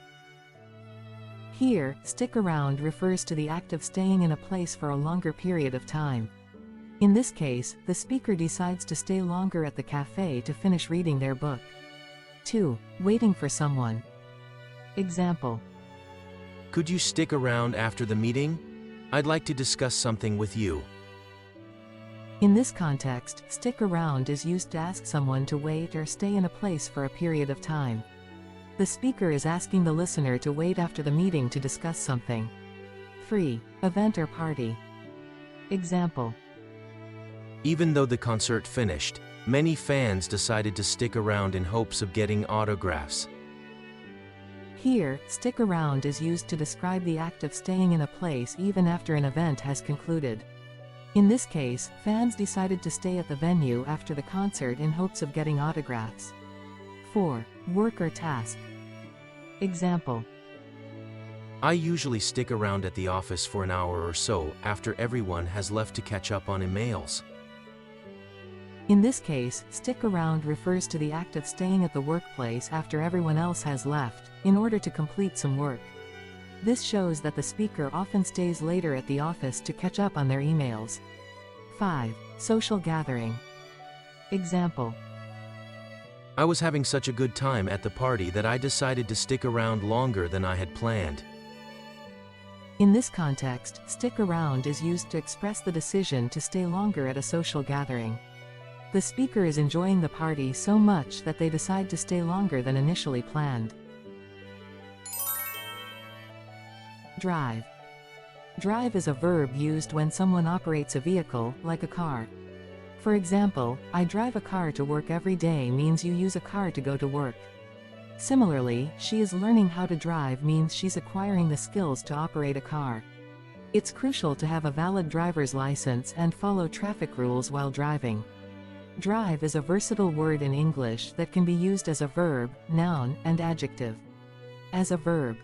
Here, stick around refers to the act of staying in a place for a longer period of time. In this case, the speaker decides to stay longer at the cafe to finish reading their book. 2. Waiting for someone. Example. Could you stick around after the meeting? I'd like to discuss something with you. In this context, stick around is used to ask someone to wait or stay in a place for a period of time. The speaker is asking the listener to wait after the meeting to discuss something. 3. Event or party. Example. Even though the concert finished, many fans decided to stick around in hopes of getting autographs. Here, stick around is used to describe the act of staying in a place even after an event has concluded. In this case, fans decided to stay at the venue after the concert in hopes of getting autographs. 4. Work or task. Example. I usually stick around at the office for an hour or so after everyone has left to catch up on emails. In this case, stick around refers to the act of staying at the workplace after everyone else has left, in order to complete some work. This shows that the speaker often stays later at the office to catch up on their emails. 5. Social gathering. Example. I was having such a good time at the party that I decided to stick around longer than I had planned. In this context, stick around is used to express the decision to stay longer at a social gathering. The speaker is enjoying the party so much that they decide to stay longer than initially planned. Drive. Drive is a verb used when someone operates a vehicle, like a car. For example, I drive a car to work every day means you use a car to go to work. Similarly, she is learning how to drive means she's acquiring the skills to operate a car. It's crucial to have a valid driver's license and follow traffic rules while driving. Drive is a versatile word in English that can be used as a verb, noun, and adjective. As a verb,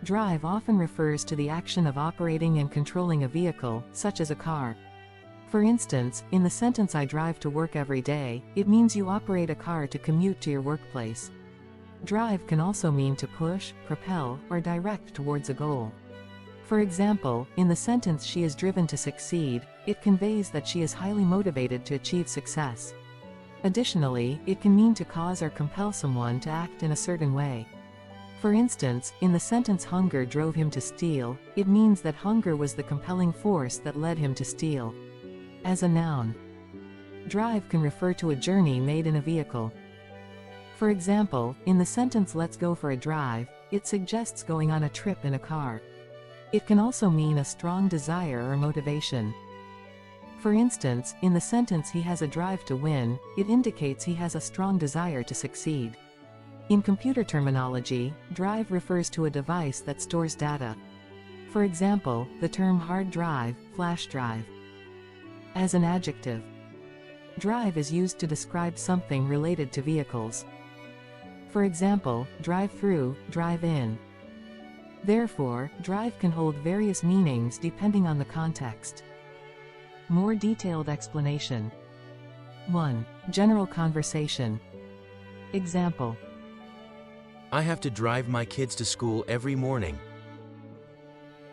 drive often refers to the action of operating and controlling a vehicle, such as a car. For instance, in the sentence I drive to work every day, it means you operate a car to commute to your workplace. Drive can also mean to push, propel, or direct towards a goal. For example, in the sentence she is driven to succeed, it conveys that she is highly motivated to achieve success. Additionally, it can mean to cause or compel someone to act in a certain way. For instance, in the sentence hunger drove him to steal, it means that hunger was the compelling force that led him to steal. As a noun, drive can refer to a journey made in a vehicle. For example, in the sentence let's go for a drive, it suggests going on a trip in a car. It can also mean a strong desire or motivation. For instance, in the sentence he has a drive to win, it indicates he has a strong desire to succeed. In computer terminology, drive refers to a device that stores data. For example, the term hard drive, flash drive. As an adjective, drive is used to describe something related to vehicles. For example, drive through, drive in. Therefore, drive can hold various meanings depending on the context. More detailed explanation. 1. General conversation. Example. I have to drive my kids to school every morning.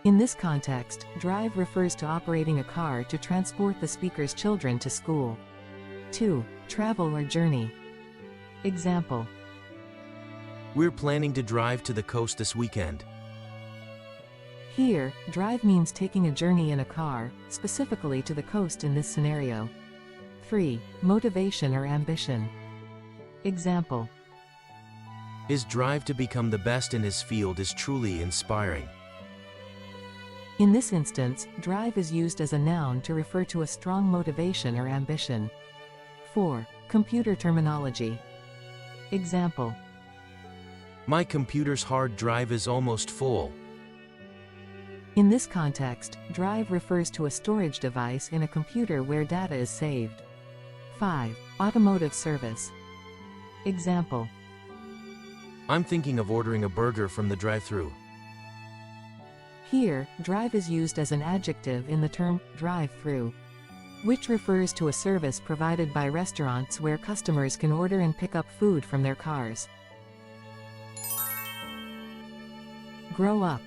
In this context, drive refers to operating a car to transport the speaker's children to school. 2. Travel or journey. Example. We're planning to drive to the coast this weekend. Here, drive means taking a journey in a car, specifically to the coast in this scenario. 3. Motivation or ambition. Example. His drive to become the best in his field is truly inspiring. In this instance, drive is used as a noun to refer to a strong motivation or ambition. 4. Computer terminology. Example. My computer's hard drive is almost full. In this context, drive refers to a storage device in a computer where data is saved. 5. Automotive service. Example. I'm thinking of ordering a burger from the drive-thru. Here, drive is used as an adjective in the term drive-through, which refers to a service provided by restaurants where customers can order and pick up food from their cars. Grow up.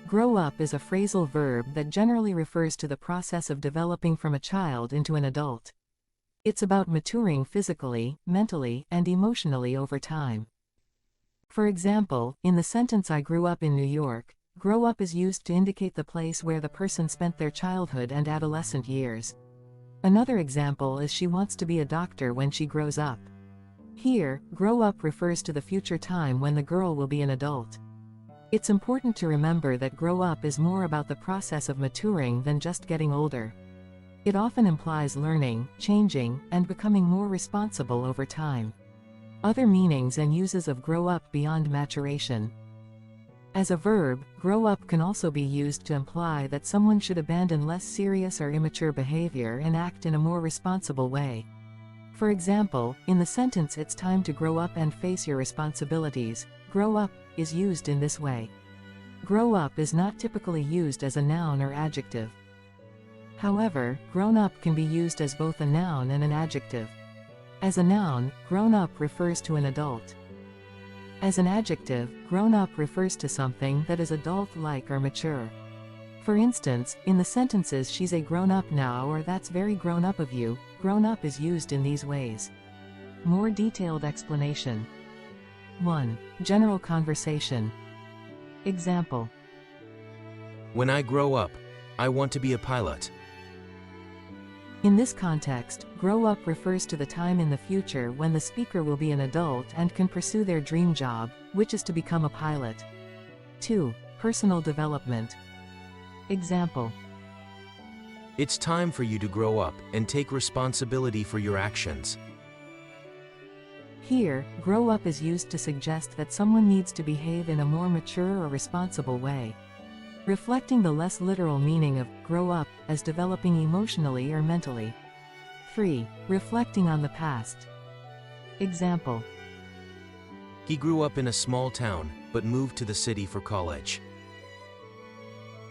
Grow up is a phrasal verb that generally refers to the process of developing from a child into an adult. It's about maturing physically, mentally, and emotionally over time. For example, in the sentence I grew up in New York, grow up is used to indicate the place where the person spent their childhood and adolescent years. Another example is she wants to be a doctor when she grows up. Here, grow up refers to the future time when the girl will be an adult. It's important to remember that grow up is more about the process of maturing than just getting older. It often implies learning, changing, and becoming more responsible over time. Other meanings and uses of grow up beyond maturation. As a verb, grow up can also be used to imply that someone should abandon less serious or immature behavior and act in a more responsible way. For example, in the sentence it's time to grow up and face your responsibilities, grow up is used in this way. Grow up is not typically used as a noun or adjective. However, grown up can be used as both a noun and an adjective. As a noun, grown up refers to an adult. As an adjective, grown up refers to something that is adult-like or mature. For instance, in the sentences she's a grown-up now or that's very grown up of you, grown up is used in these ways. More detailed explanation. 1. General conversation. Example. When I grow up, I want to be a pilot. In this context, grow up refers to the time in the future when the speaker will be an adult and can pursue their dream job, which is to become a pilot. 2. Personal development. Example. It's time for you to grow up and take responsibility for your actions. Here, grow up is used to suggest that someone needs to behave in a more mature or responsible way, reflecting the less literal meaning of grow up as developing emotionally or mentally. 3. Reflecting on the past. Example. He grew up in a small town, but moved to the city for college.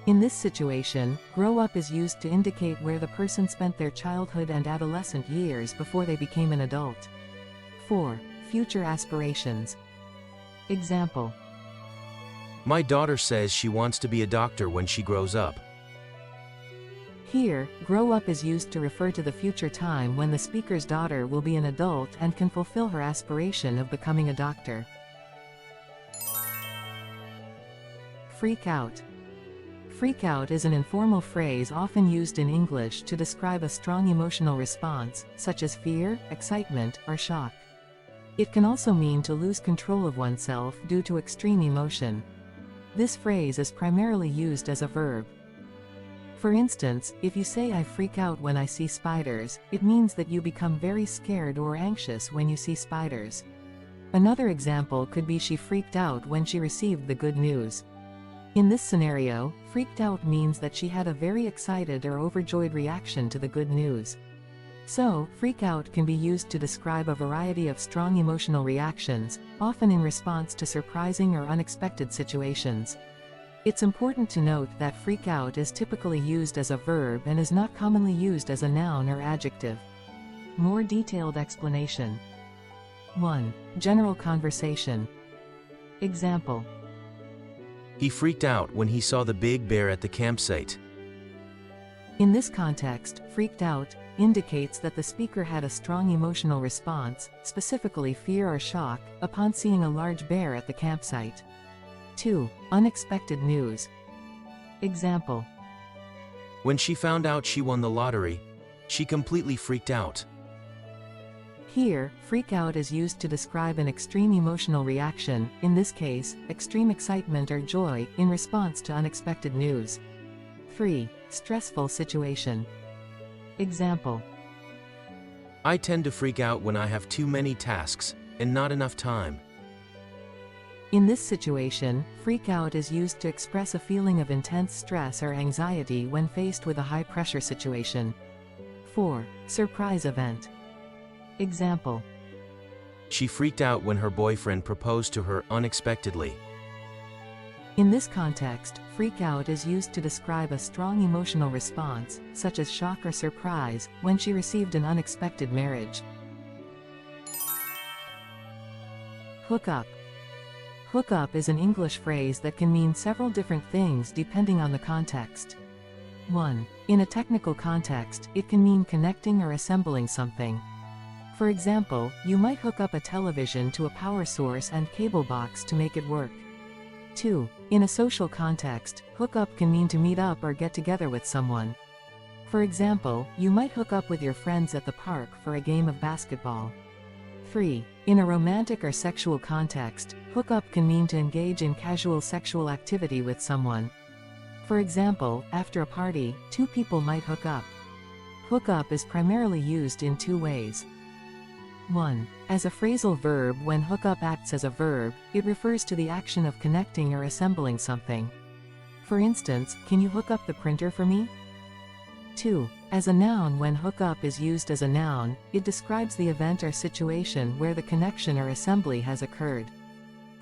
In this situation, grow up is used to indicate where the person spent their childhood and adolescent years before they became an adult. 4. Future aspirations. Example. My daughter says she wants to be a doctor when she grows up. Here, grow up is used to refer to the future time when the speaker's daughter will be an adult and can fulfill her aspiration of becoming a doctor. Freak out. Freak out is an informal phrase often used in English to describe a strong emotional response, such as fear, excitement, or shock. It can also mean to lose control of oneself due to extreme emotion. This phrase is primarily used as a verb. For instance, if you say I freak out when I see spiders, it means that you become very scared or anxious when you see spiders. Another example could be she freaked out when she received the good news. In this scenario, freaked out means that she had a very excited or overjoyed reaction to the good news. So, freak out can be used to describe a variety of strong emotional reactions, often in response to surprising or unexpected situations. It's important to note that freak out is typically used as a verb and is not commonly used as a noun or adjective. More detailed explanation. 1. General conversation. Example. He freaked out when he saw the big bear at the campsite. In this context, freaked out indicates that the speaker had a strong emotional response, specifically fear or shock, upon seeing a large bear at the campsite. 2. Unexpected news. Example. When she found out she won the lottery, she completely freaked out. Here, freak out is used to describe an extreme emotional reaction, in this case, extreme excitement or joy, in response to unexpected news. 3. Stressful situation. Example. I tend to freak out when I have too many tasks and not enough time. In this situation, freak out is used to express a feeling of intense stress or anxiety when faced with a high-pressure situation. 4. Surprise event. Example. She freaked out when her boyfriend proposed to her unexpectedly. In this context, freak out is used to describe a strong emotional response, such as shock or surprise, when she received an unexpected marriage. Hook up. Hook up is an English phrase that can mean several different things depending on the context. 1. In a technical context, it can mean connecting or assembling something. For example, you might hook up a television to a power source and cable box to make it work. 2. In a social context, hook up can mean to meet up or get together with someone. For example, you might hook up with your friends at the park for a game of basketball. 3. In a romantic or sexual context, hook up can mean to engage in casual sexual activity with someone. For example, after a party, two people might hook up. Hook up is primarily used in two ways. 1. As a phrasal verb. When hook up acts as a verb, it refers to the action of connecting or assembling something. For instance, can you hook up the printer for me? 2. As a noun. When hook up is used as a noun, it describes the event or situation where the connection or assembly has occurred.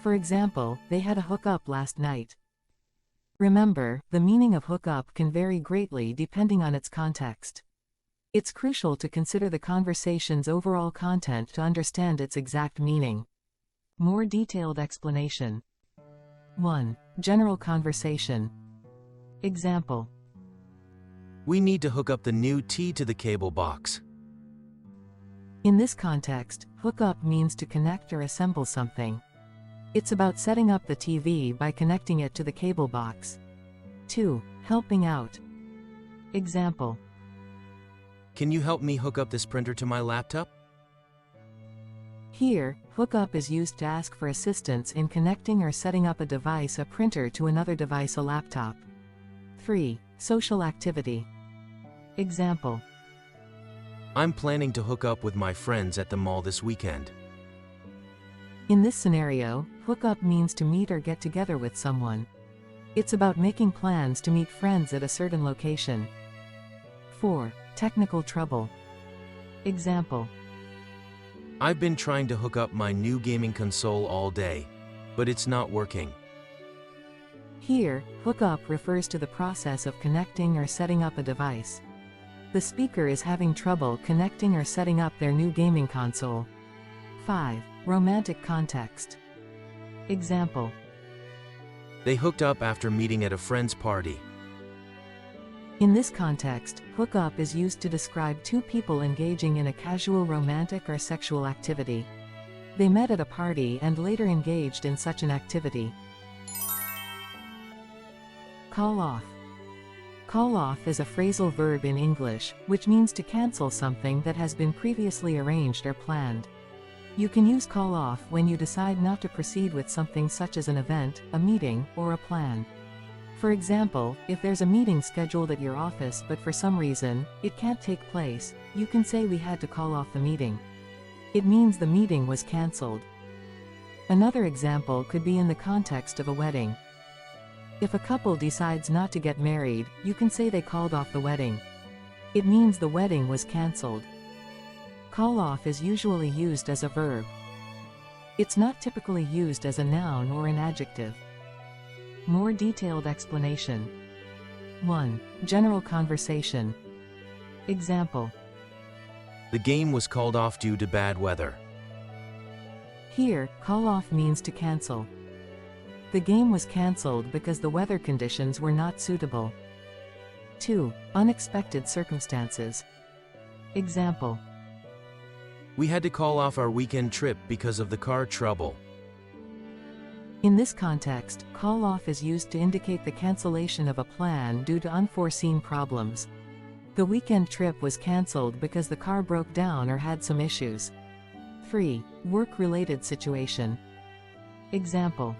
For example, they had a hook up last night. Remember, the meaning of hook up can vary greatly depending on its context. It's crucial to consider the conversation's overall content to understand its exact meaning. More detailed explanation. 1. General conversation. Example. We need to hook up the new T to the cable box. In this context, hook up means to connect or assemble something. It's about setting up the TV by connecting it to the cable box. 2. Helping out. Example. Can you help me hook up this printer to my laptop? Here, hook up is used to ask for assistance in connecting or setting up a device, a printer, to another device, a laptop. 3. Social activity. Example. I'm planning to hook up with my friends at the mall this weekend. In this scenario, hook up means to meet or get together with someone. It's about making plans to meet friends at a certain location. 4. Technical trouble. Example. I've been trying to hook up my new gaming console all day, but it's not working. Here, hook up refers to the process of connecting or setting up a device. The speaker is having trouble connecting or setting up their new gaming console. 5. Romantic context. Example. They hooked up after meeting at a friend's party. In this context, hook up is used to describe two people engaging in a casual romantic or sexual activity. They met at a party and later engaged in such an activity. Call off. Call off is a phrasal verb in English, which means to cancel something that has been previously arranged or planned. You can use call off when you decide not to proceed with something such as an event, a meeting, or a plan. For example, if there's a meeting scheduled at your office but for some reason, it can't take place, you can say we had to call off the meeting. It means the meeting was cancelled. Another example could be in the context of a wedding. If a couple decides not to get married, you can say they called off the wedding. It means the wedding was cancelled. Call off is usually used as a verb. It's not typically used as a noun or an adjective. More detailed explanation. 1. General conversation. Example. The game was called off due to bad weather. Here, call off means to cancel. The game was cancelled because the weather conditions were not suitable. 2. Unexpected circumstances. Example. We had to call off our weekend trip because of the car trouble. In this context, call off is used to indicate the cancellation of a plan due to unforeseen problems. The weekend trip was cancelled because the car broke down or had some issues. 3. Work-related situation. Example.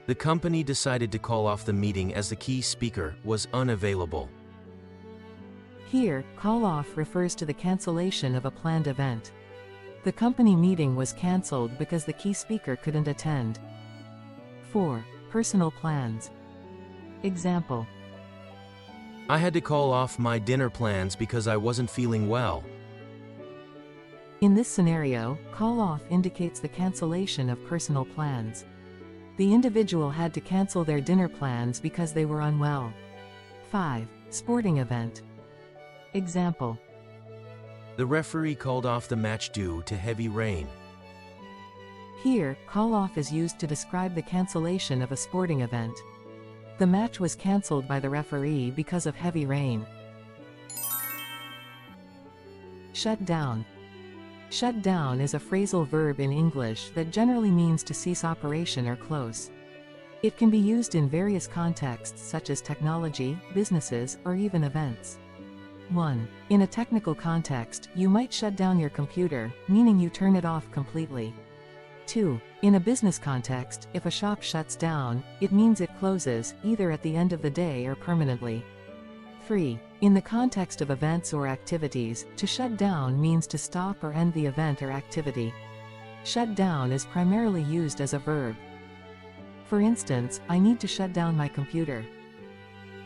The company decided to call off the meeting as the key speaker was unavailable. Here, call off refers to the cancellation of a planned event. The company meeting was cancelled because the key speaker couldn't attend. 4. Personal plans. Example. I had to call off my dinner plans because I wasn't feeling well. In this scenario, call off indicates the cancellation of personal plans. The individual had to cancel their dinner plans because they were unwell. 5. Sporting event. Example. The referee called off the match due to heavy rain. Here, call off is used to describe the cancellation of a sporting event. The match was cancelled by the referee because of heavy rain. Shut down. Shut down is a phrasal verb in English that generally means to cease operation or close. It can be used in various contexts such as technology, businesses, or even events. 1. In a technical context, you might shut down your computer, meaning you turn it off completely. 2. In a business context, if a shop shuts down, it means it closes, either at the end of the day or permanently. 3. In the context of events or activities, to shut down means to stop or end the event or activity. Shut down is primarily used as a verb. For instance, I need to shut down my computer.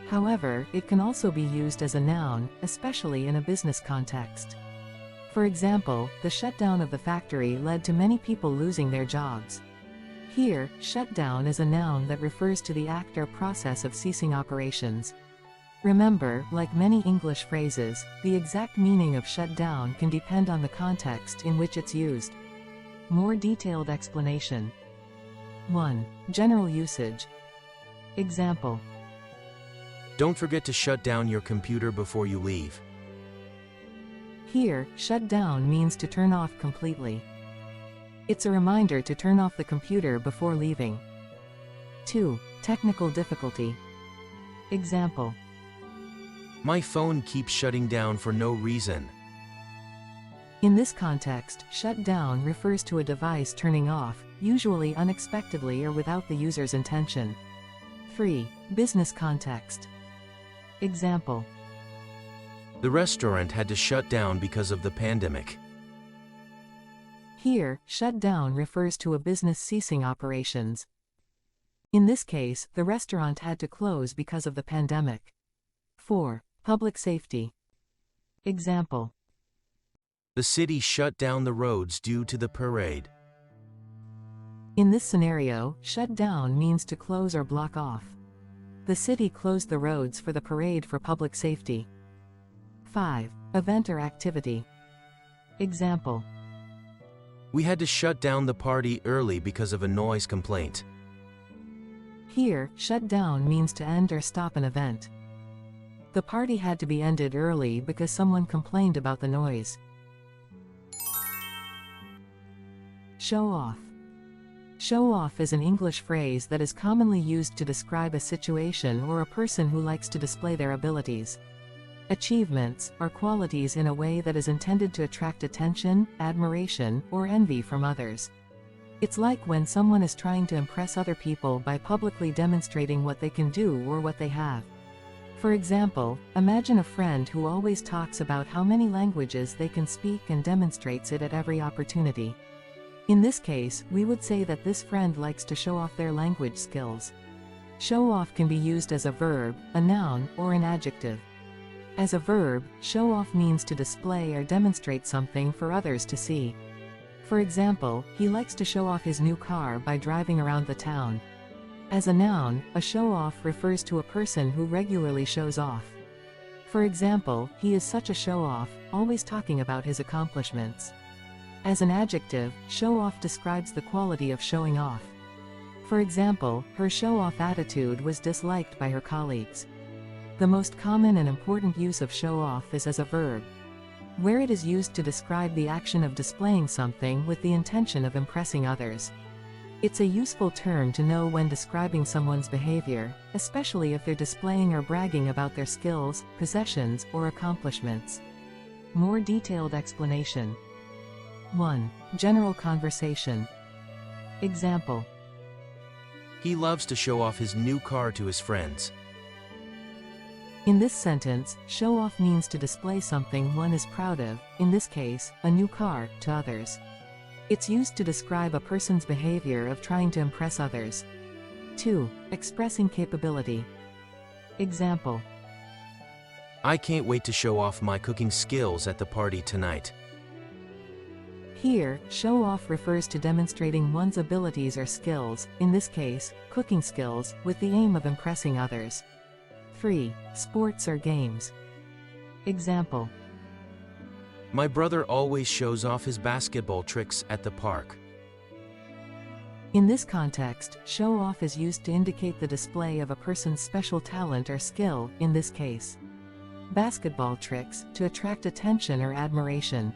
However, it can also be used as a noun, especially in a business context. For example, the shutdown of the factory led to many people losing their jobs. Here, shutdown is a noun that refers to the act or process of ceasing operations. Remember, like many English phrases, the exact meaning of shut down can depend on the context in which it's used. More detailed explanation. 1. General usage. Example. Don't forget to shut down your computer before you leave. Here, shut down means to turn off completely. It's a reminder to turn off the computer before leaving. 2. Technical difficulty. Example. My phone keeps shutting down for no reason. In this context, shut down refers to a device turning off, usually unexpectedly or without the user's intention. 3. Business context. Example. The restaurant had to shut down because of the pandemic. Here, shut down refers to a business ceasing operations. In this case, the restaurant had to close because of the pandemic. 4. Public safety. Example. The city shut down the roads due to the parade. In this scenario, shut down means to close or block off. The city closed the roads for the parade for public safety. 5. Event or activity. Example. We had to shut down the party early because of a noise complaint. Here, shut down means to end or stop an event. The party had to be ended early because someone complained about the noise. Show off. Show off is an English phrase that is commonly used to describe a situation or a person who likes to display their abilities, achievements, or qualities in a way that is intended to attract attention, admiration, or envy from others. It's like when someone is trying to impress other people by publicly demonstrating what they can do or what they have. For example, imagine a friend who always talks about how many languages they can speak and demonstrates it at every opportunity. In this case, we would say that this friend likes to show off their language skills. Show off can be used as a verb, a noun, or an adjective. As a verb, show off means to display or demonstrate something for others to see. For example, he likes to show off his new car by driving around the town. As a noun, a show off refers to a person who regularly shows off. For example, he is such a show off, always talking about his accomplishments. As an adjective, show off describes the quality of showing off. For example, her show off attitude was disliked by her colleagues. The most common and important use of show off is as a verb, where it is used to describe the action of displaying something with the intention of impressing others. It's a useful term to know when describing someone's behavior, especially if they're displaying or bragging about their skills, possessions, or accomplishments. More detailed explanation. 1. General conversation. Example. He loves to show off his new car to his friends. In this sentence, show off means to display something one is proud of, in this case, a new car, to others. It's used to describe a person's behavior of trying to impress others. 2. Expressing capability. Example. I can't wait to show off my cooking skills at the party tonight. Here, show off refers to demonstrating one's abilities or skills, in this case, cooking skills, with the aim of impressing others. 3. Sports or games. Example. My brother always shows off his basketball tricks at the park. In this context, show off is used to indicate the display of a person's special talent or skill, in this case, basketball tricks, to attract attention or admiration.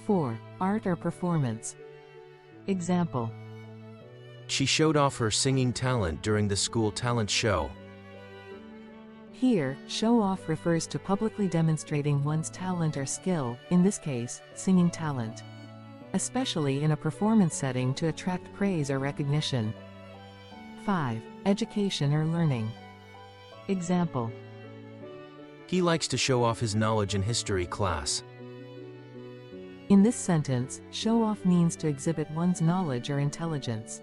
4. Art or performance. Example. She showed off her singing talent during the school talent show. Here, show off refers to publicly demonstrating one's talent or skill, in this case, singing talent, especially in a performance setting to attract praise or recognition. 5. Education or learning. Example. He likes to show off his knowledge in history class. In this sentence, show off means to exhibit one's knowledge or intelligence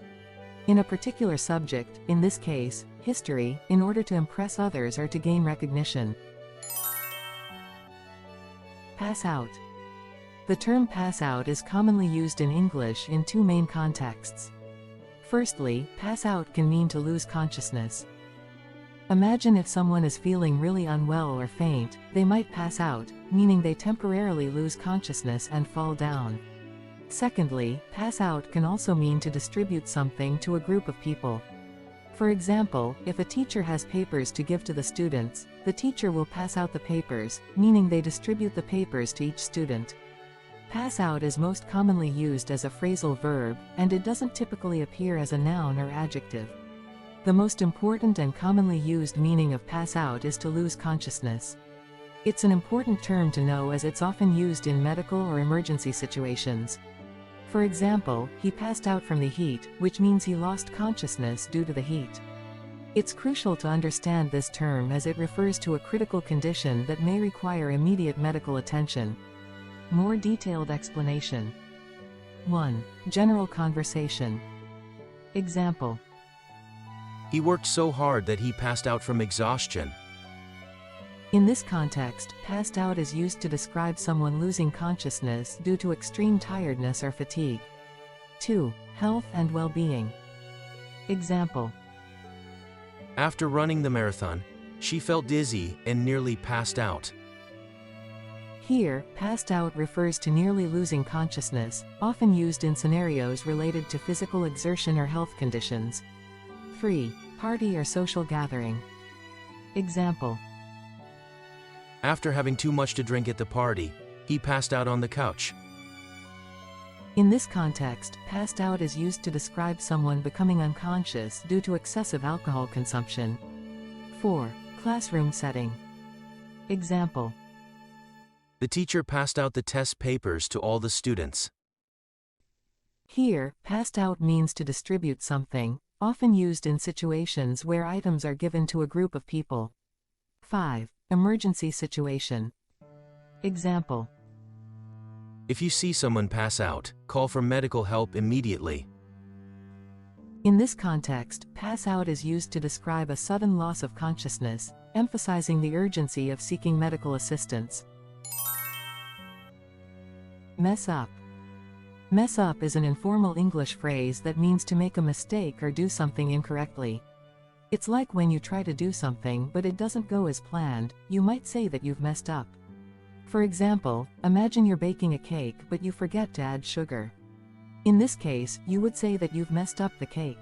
in a particular subject, in this case, history, in order to impress others or to gain recognition. Pass out. The term pass out is commonly used in English in two main contexts. Firstly, pass out can mean to lose consciousness. Imagine if someone is feeling really unwell or faint, they might pass out, meaning they temporarily lose consciousness and fall down. Secondly, pass out can also mean to distribute something to a group of people. For example, if a teacher has papers to give to the students, the teacher will pass out the papers, meaning they distribute the papers to each student. Pass out is most commonly used as a phrasal verb, and it doesn't typically appear as a noun or adjective. The most important and commonly used meaning of pass out is to lose consciousness. It's an important term to know as it's often used in medical or emergency situations. For example, he passed out from the heat, which means he lost consciousness due to the heat. It's crucial to understand this term as it refers to a critical condition that may require immediate medical attention. More detailed explanation. 1. General conversation. Example. He worked so hard that he passed out from exhaustion. In this context, passed out is used to describe someone losing consciousness due to extreme tiredness or fatigue. 2. Health and well-being. Example. After running the marathon, she felt dizzy and nearly passed out. Here, passed out refers to nearly losing consciousness, often used in scenarios related to physical exertion or health conditions. 3. Party or social gathering. Example. After having too much to drink at the party, he passed out on the couch. In this context, passed out is used to describe someone becoming unconscious due to excessive alcohol consumption. 4. Classroom setting. Example. The teacher passed out the test papers to all the students. Here, passed out means to distribute something, often used in situations where items are given to a group of people. 5. Emergency situation. Example. If you see someone pass out, call for medical help immediately. In this context, pass out is used to describe a sudden loss of consciousness, emphasizing the urgency of seeking medical assistance. Mess up. Mess up is an informal English phrase that means to make a mistake or do something incorrectly. It's like when you try to do something but it doesn't go as planned, you might say that you've messed up. For example, imagine you're baking a cake but you forget to add sugar. In this case, you would say that you've messed up the cake.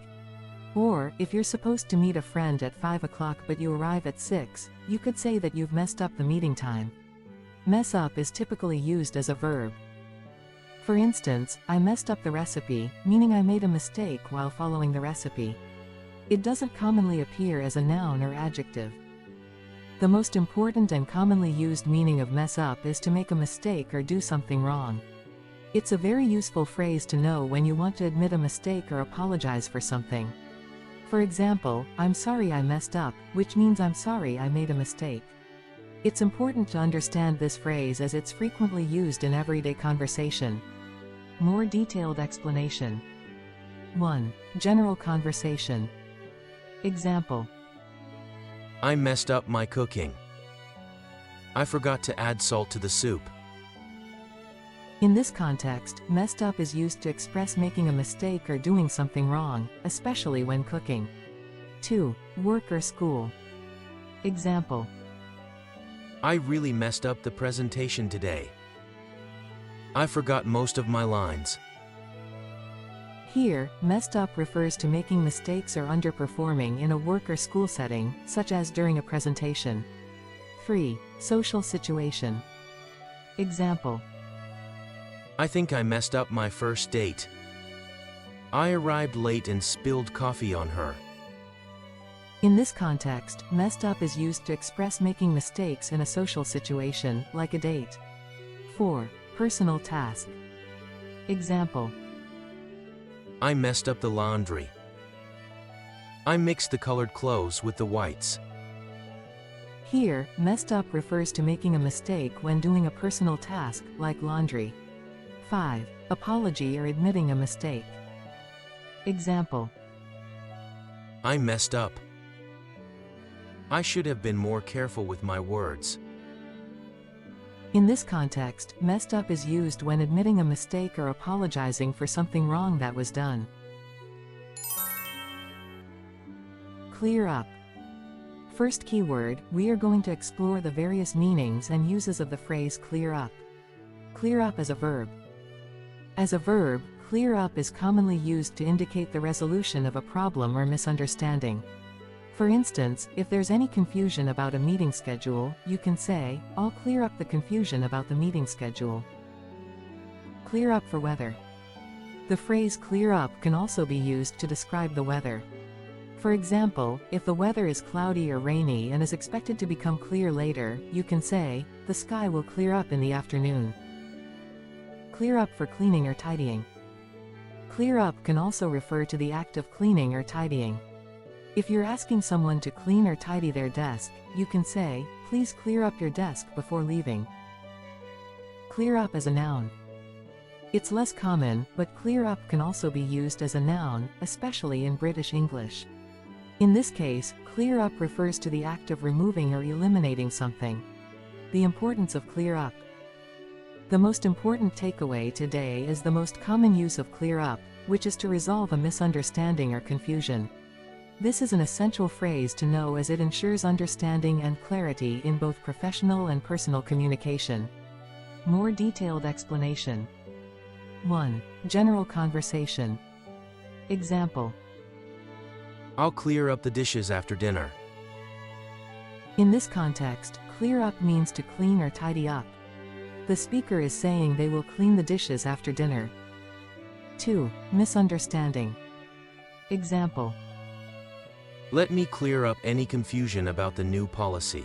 Or, if you're supposed to meet a friend at 5 o'clock but you arrive at 6, you could say that you've messed up the meeting time. Mess up is typically used as a verb. For instance, I messed up the recipe, meaning I made a mistake while following the recipe. It doesn't commonly appear as a noun or adjective. The most important and commonly used meaning of mess up is to make a mistake or do something wrong. It's a very useful phrase to know when you want to admit a mistake or apologize for something. For example, I'm sorry I messed up, which means I'm sorry I made a mistake. It's important to understand this phrase as it's frequently used in everyday conversation. More detailed explanation. 1. General conversation. Example. I messed up my cooking. I forgot to add salt to the soup. In this context, messed up is used to express making a mistake or doing something wrong, especially when cooking. 2. Work or school. Example. I really messed up the presentation today. I forgot most of my lines. Here, messed up refers to making mistakes or underperforming in a work or school setting, such as during a presentation. 3. Social situation. Example. I think I messed up my first date. I arrived late and spilled coffee on her. In this context, messed up is used to express making mistakes in a social situation, like a date. 4. Personal task. Example. I messed up the laundry. I mixed the colored clothes with the whites. Here, messed up refers to making a mistake when doing a personal task, like laundry. 5. Apology or admitting a mistake. Example. I messed up. I should have been more careful with my words. In this context, messed up is used when admitting a mistake or apologizing for something wrong that was done. Clear up. First keyword, we are going to explore the various meanings and uses of the phrase clear up. Clear up as a verb. As a verb, clear up is commonly used to indicate the resolution of a problem or misunderstanding. For instance, if there's any confusion about a meeting schedule, you can say, I'll clear up the confusion about the meeting schedule. Clear up for weather. The phrase clear up can also be used to describe the weather. For example, if the weather is cloudy or rainy and is expected to become clear later, you can say, the sky will clear up in the afternoon. Clear up for cleaning or tidying. Clear up can also refer to the act of cleaning or tidying. If you're asking someone to clean or tidy their desk, you can say, "Please clear up your desk before leaving." Clear up as a noun. It's less common, but clear up can also be used as a noun, especially in British English. In this case, clear up refers to the act of removing or eliminating something. The importance of clear up. The most important takeaway today is the most common use of clear up, which is to resolve a misunderstanding or confusion. This is an essential phrase to know as it ensures understanding and clarity in both professional and personal communication. More detailed explanation. 1. General conversation. Example. I'll clear up the dishes after dinner. In this context, clear up means to clean or tidy up. The speaker is saying they will clean the dishes after dinner. 2. Misunderstanding. Example. Let me clear up any confusion about the new policy.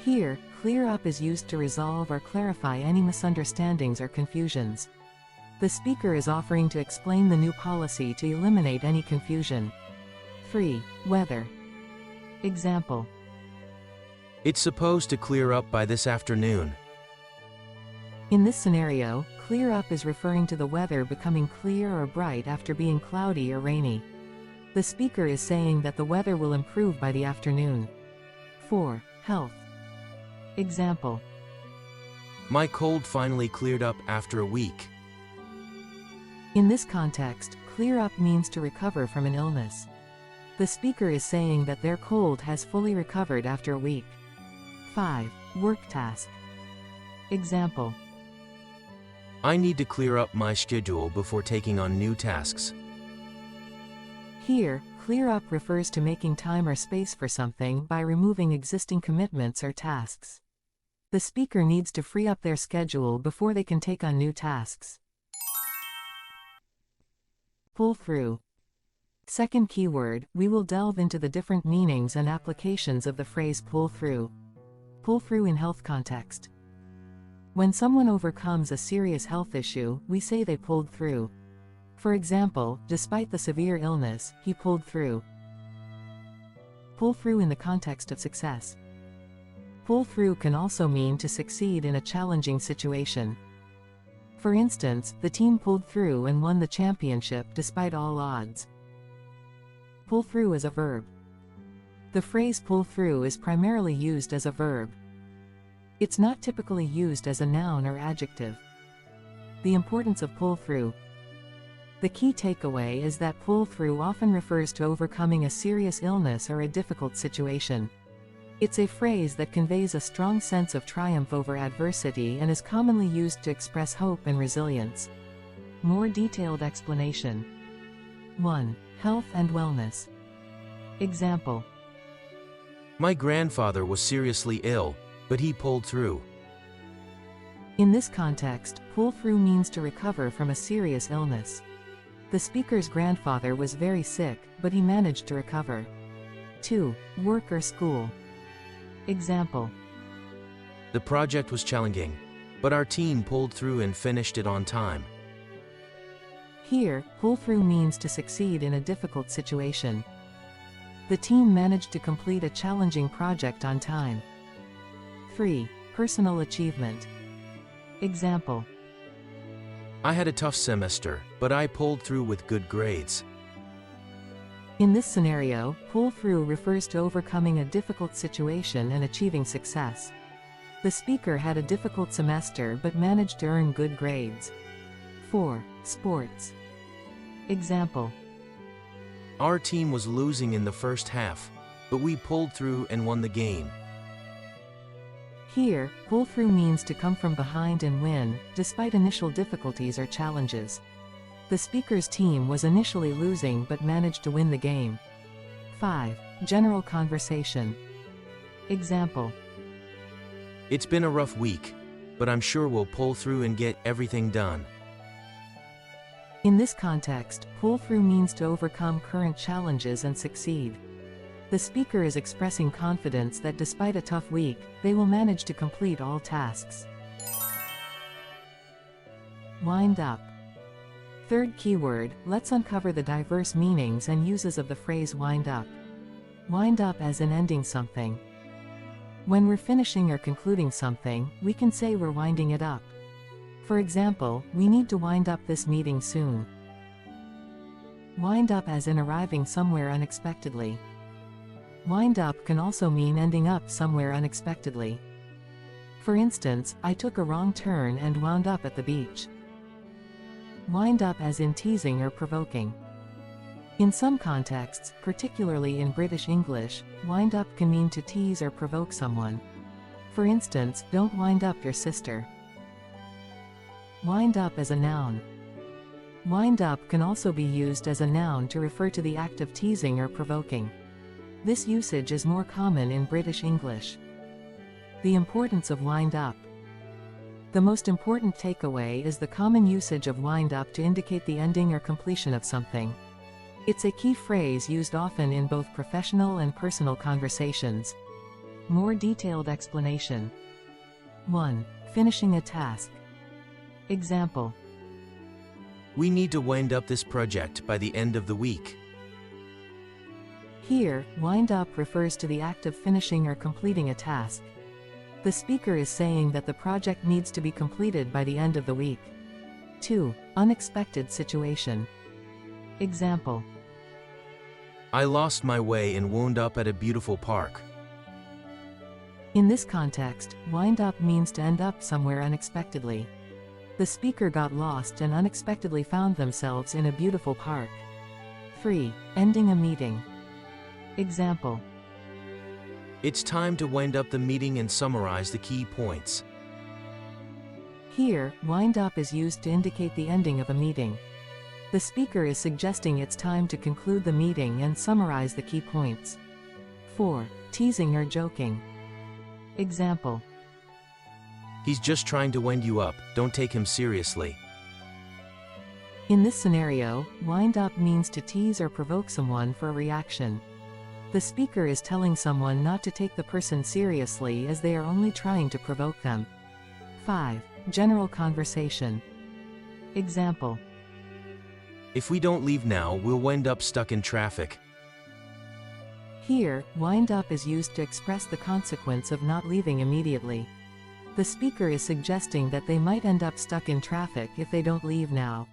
Here, clear up is used to resolve or clarify any misunderstandings or confusions. The speaker is offering to explain the new policy to eliminate any confusion. 3. Weather. Example. It's supposed to clear up by this afternoon. In this scenario, clear up is referring to the weather becoming clear or bright after being cloudy or rainy. The speaker is saying that the weather will improve by the afternoon. 4. Health. Example. My cold finally cleared up after a week. In this context, clear up means to recover from an illness. The speaker is saying that their cold has fully recovered after a week. 5. Work task. Example. I need to clear up my schedule before taking on new tasks. Here, clear up refers to making time or space for something by removing existing commitments or tasks. The speaker needs to free up their schedule before they can take on new tasks. Pull through. Second keyword, we will delve into the different meanings and applications of the phrase pull through. Pull through in health context. When someone overcomes a serious health issue, we say they pulled through. For example, despite the severe illness, he pulled through. Pull through in the context of success. Pull through can also mean to succeed in a challenging situation. For instance, the team pulled through and won the championship despite all odds. Pull through as a verb. The phrase pull through is primarily used as a verb. It's not typically used as a noun or adjective. The importance of pull through. The key takeaway is that pull through often refers to overcoming a serious illness or a difficult situation. It's a phrase that conveys a strong sense of triumph over adversity and is commonly used to express hope and resilience. More detailed explanation. 1. Health and wellness. Example. My grandfather was seriously ill, but he pulled through. In this context, pull through means to recover from a serious illness. The speaker's grandfather was very sick, but he managed to recover. 2. Work or school. Example. The project was challenging, but our team pulled through and finished it on time. Here, pull through means to succeed in a difficult situation. The team managed to complete a challenging project on time. 3. Personal achievement. Example. I had a tough semester, but I pulled through with good grades. In this scenario, pull through refers to overcoming a difficult situation and achieving success. The speaker had a difficult semester but managed to earn good grades. 4. Sports. Example. Our team was losing in the first half, but we pulled through and won the game. Here, pull through means to come from behind and win, despite initial difficulties or challenges. The speaker's team was initially losing but managed to win the game. 5. General conversation. Example. It's been a rough week, but I'm sure we'll pull through and get everything done. In this context, pull through means to overcome current challenges and succeed. The speaker is expressing confidence that despite a tough week, they will manage to complete all tasks. Wind up. Third keyword, let's uncover the diverse meanings and uses of the phrase wind up. Wind up as in ending something. When we're finishing or concluding something, we can say we're winding it up. For example, we need to wind up this meeting soon. Wind up as in arriving somewhere unexpectedly. Wind up can also mean ending up somewhere unexpectedly. For instance, I took a wrong turn and wound up at the beach. Wind up as in teasing or provoking. In some contexts, particularly in British English, wind up can mean to tease or provoke someone. For instance, don't wind up your sister. Wind up as a noun. Wind up can also be used as a noun to refer to the act of teasing or provoking. This usage is more common in British English. The importance of wind up. The most important takeaway is the common usage of wind up to indicate the ending or completion of something. It's a key phrase used often in both professional and personal conversations. More detailed explanation. 1. Finishing a task. Example. We need to wind up this project by the end of the week. Here, wind up refers to the act of finishing or completing a task. The speaker is saying that the project needs to be completed by the end of the week. 2. Unexpected situation. Example. I lost my way and wound up at a beautiful park. In this context, wind up means to end up somewhere unexpectedly. The speaker got lost and unexpectedly found themselves in a beautiful park. 3. Ending a meeting. Example. It's time to wind up the meeting and summarize the key points. Here, wind up is used to indicate the ending of a meeting. The speaker is suggesting it's time to conclude the meeting and summarize the key points. 4. Teasing or joking. Example. He's just trying to wind you up, don't take him seriously. In this scenario, wind up means to tease or provoke someone for a reaction. The speaker is telling someone not to take the person seriously as they are only trying to provoke them. 5. General conversation. Example. If we don't leave now, we'll wind up stuck in traffic. Here, wind up is used to express the consequence of not leaving immediately. The speaker is suggesting that they might end up stuck in traffic if they don't leave now.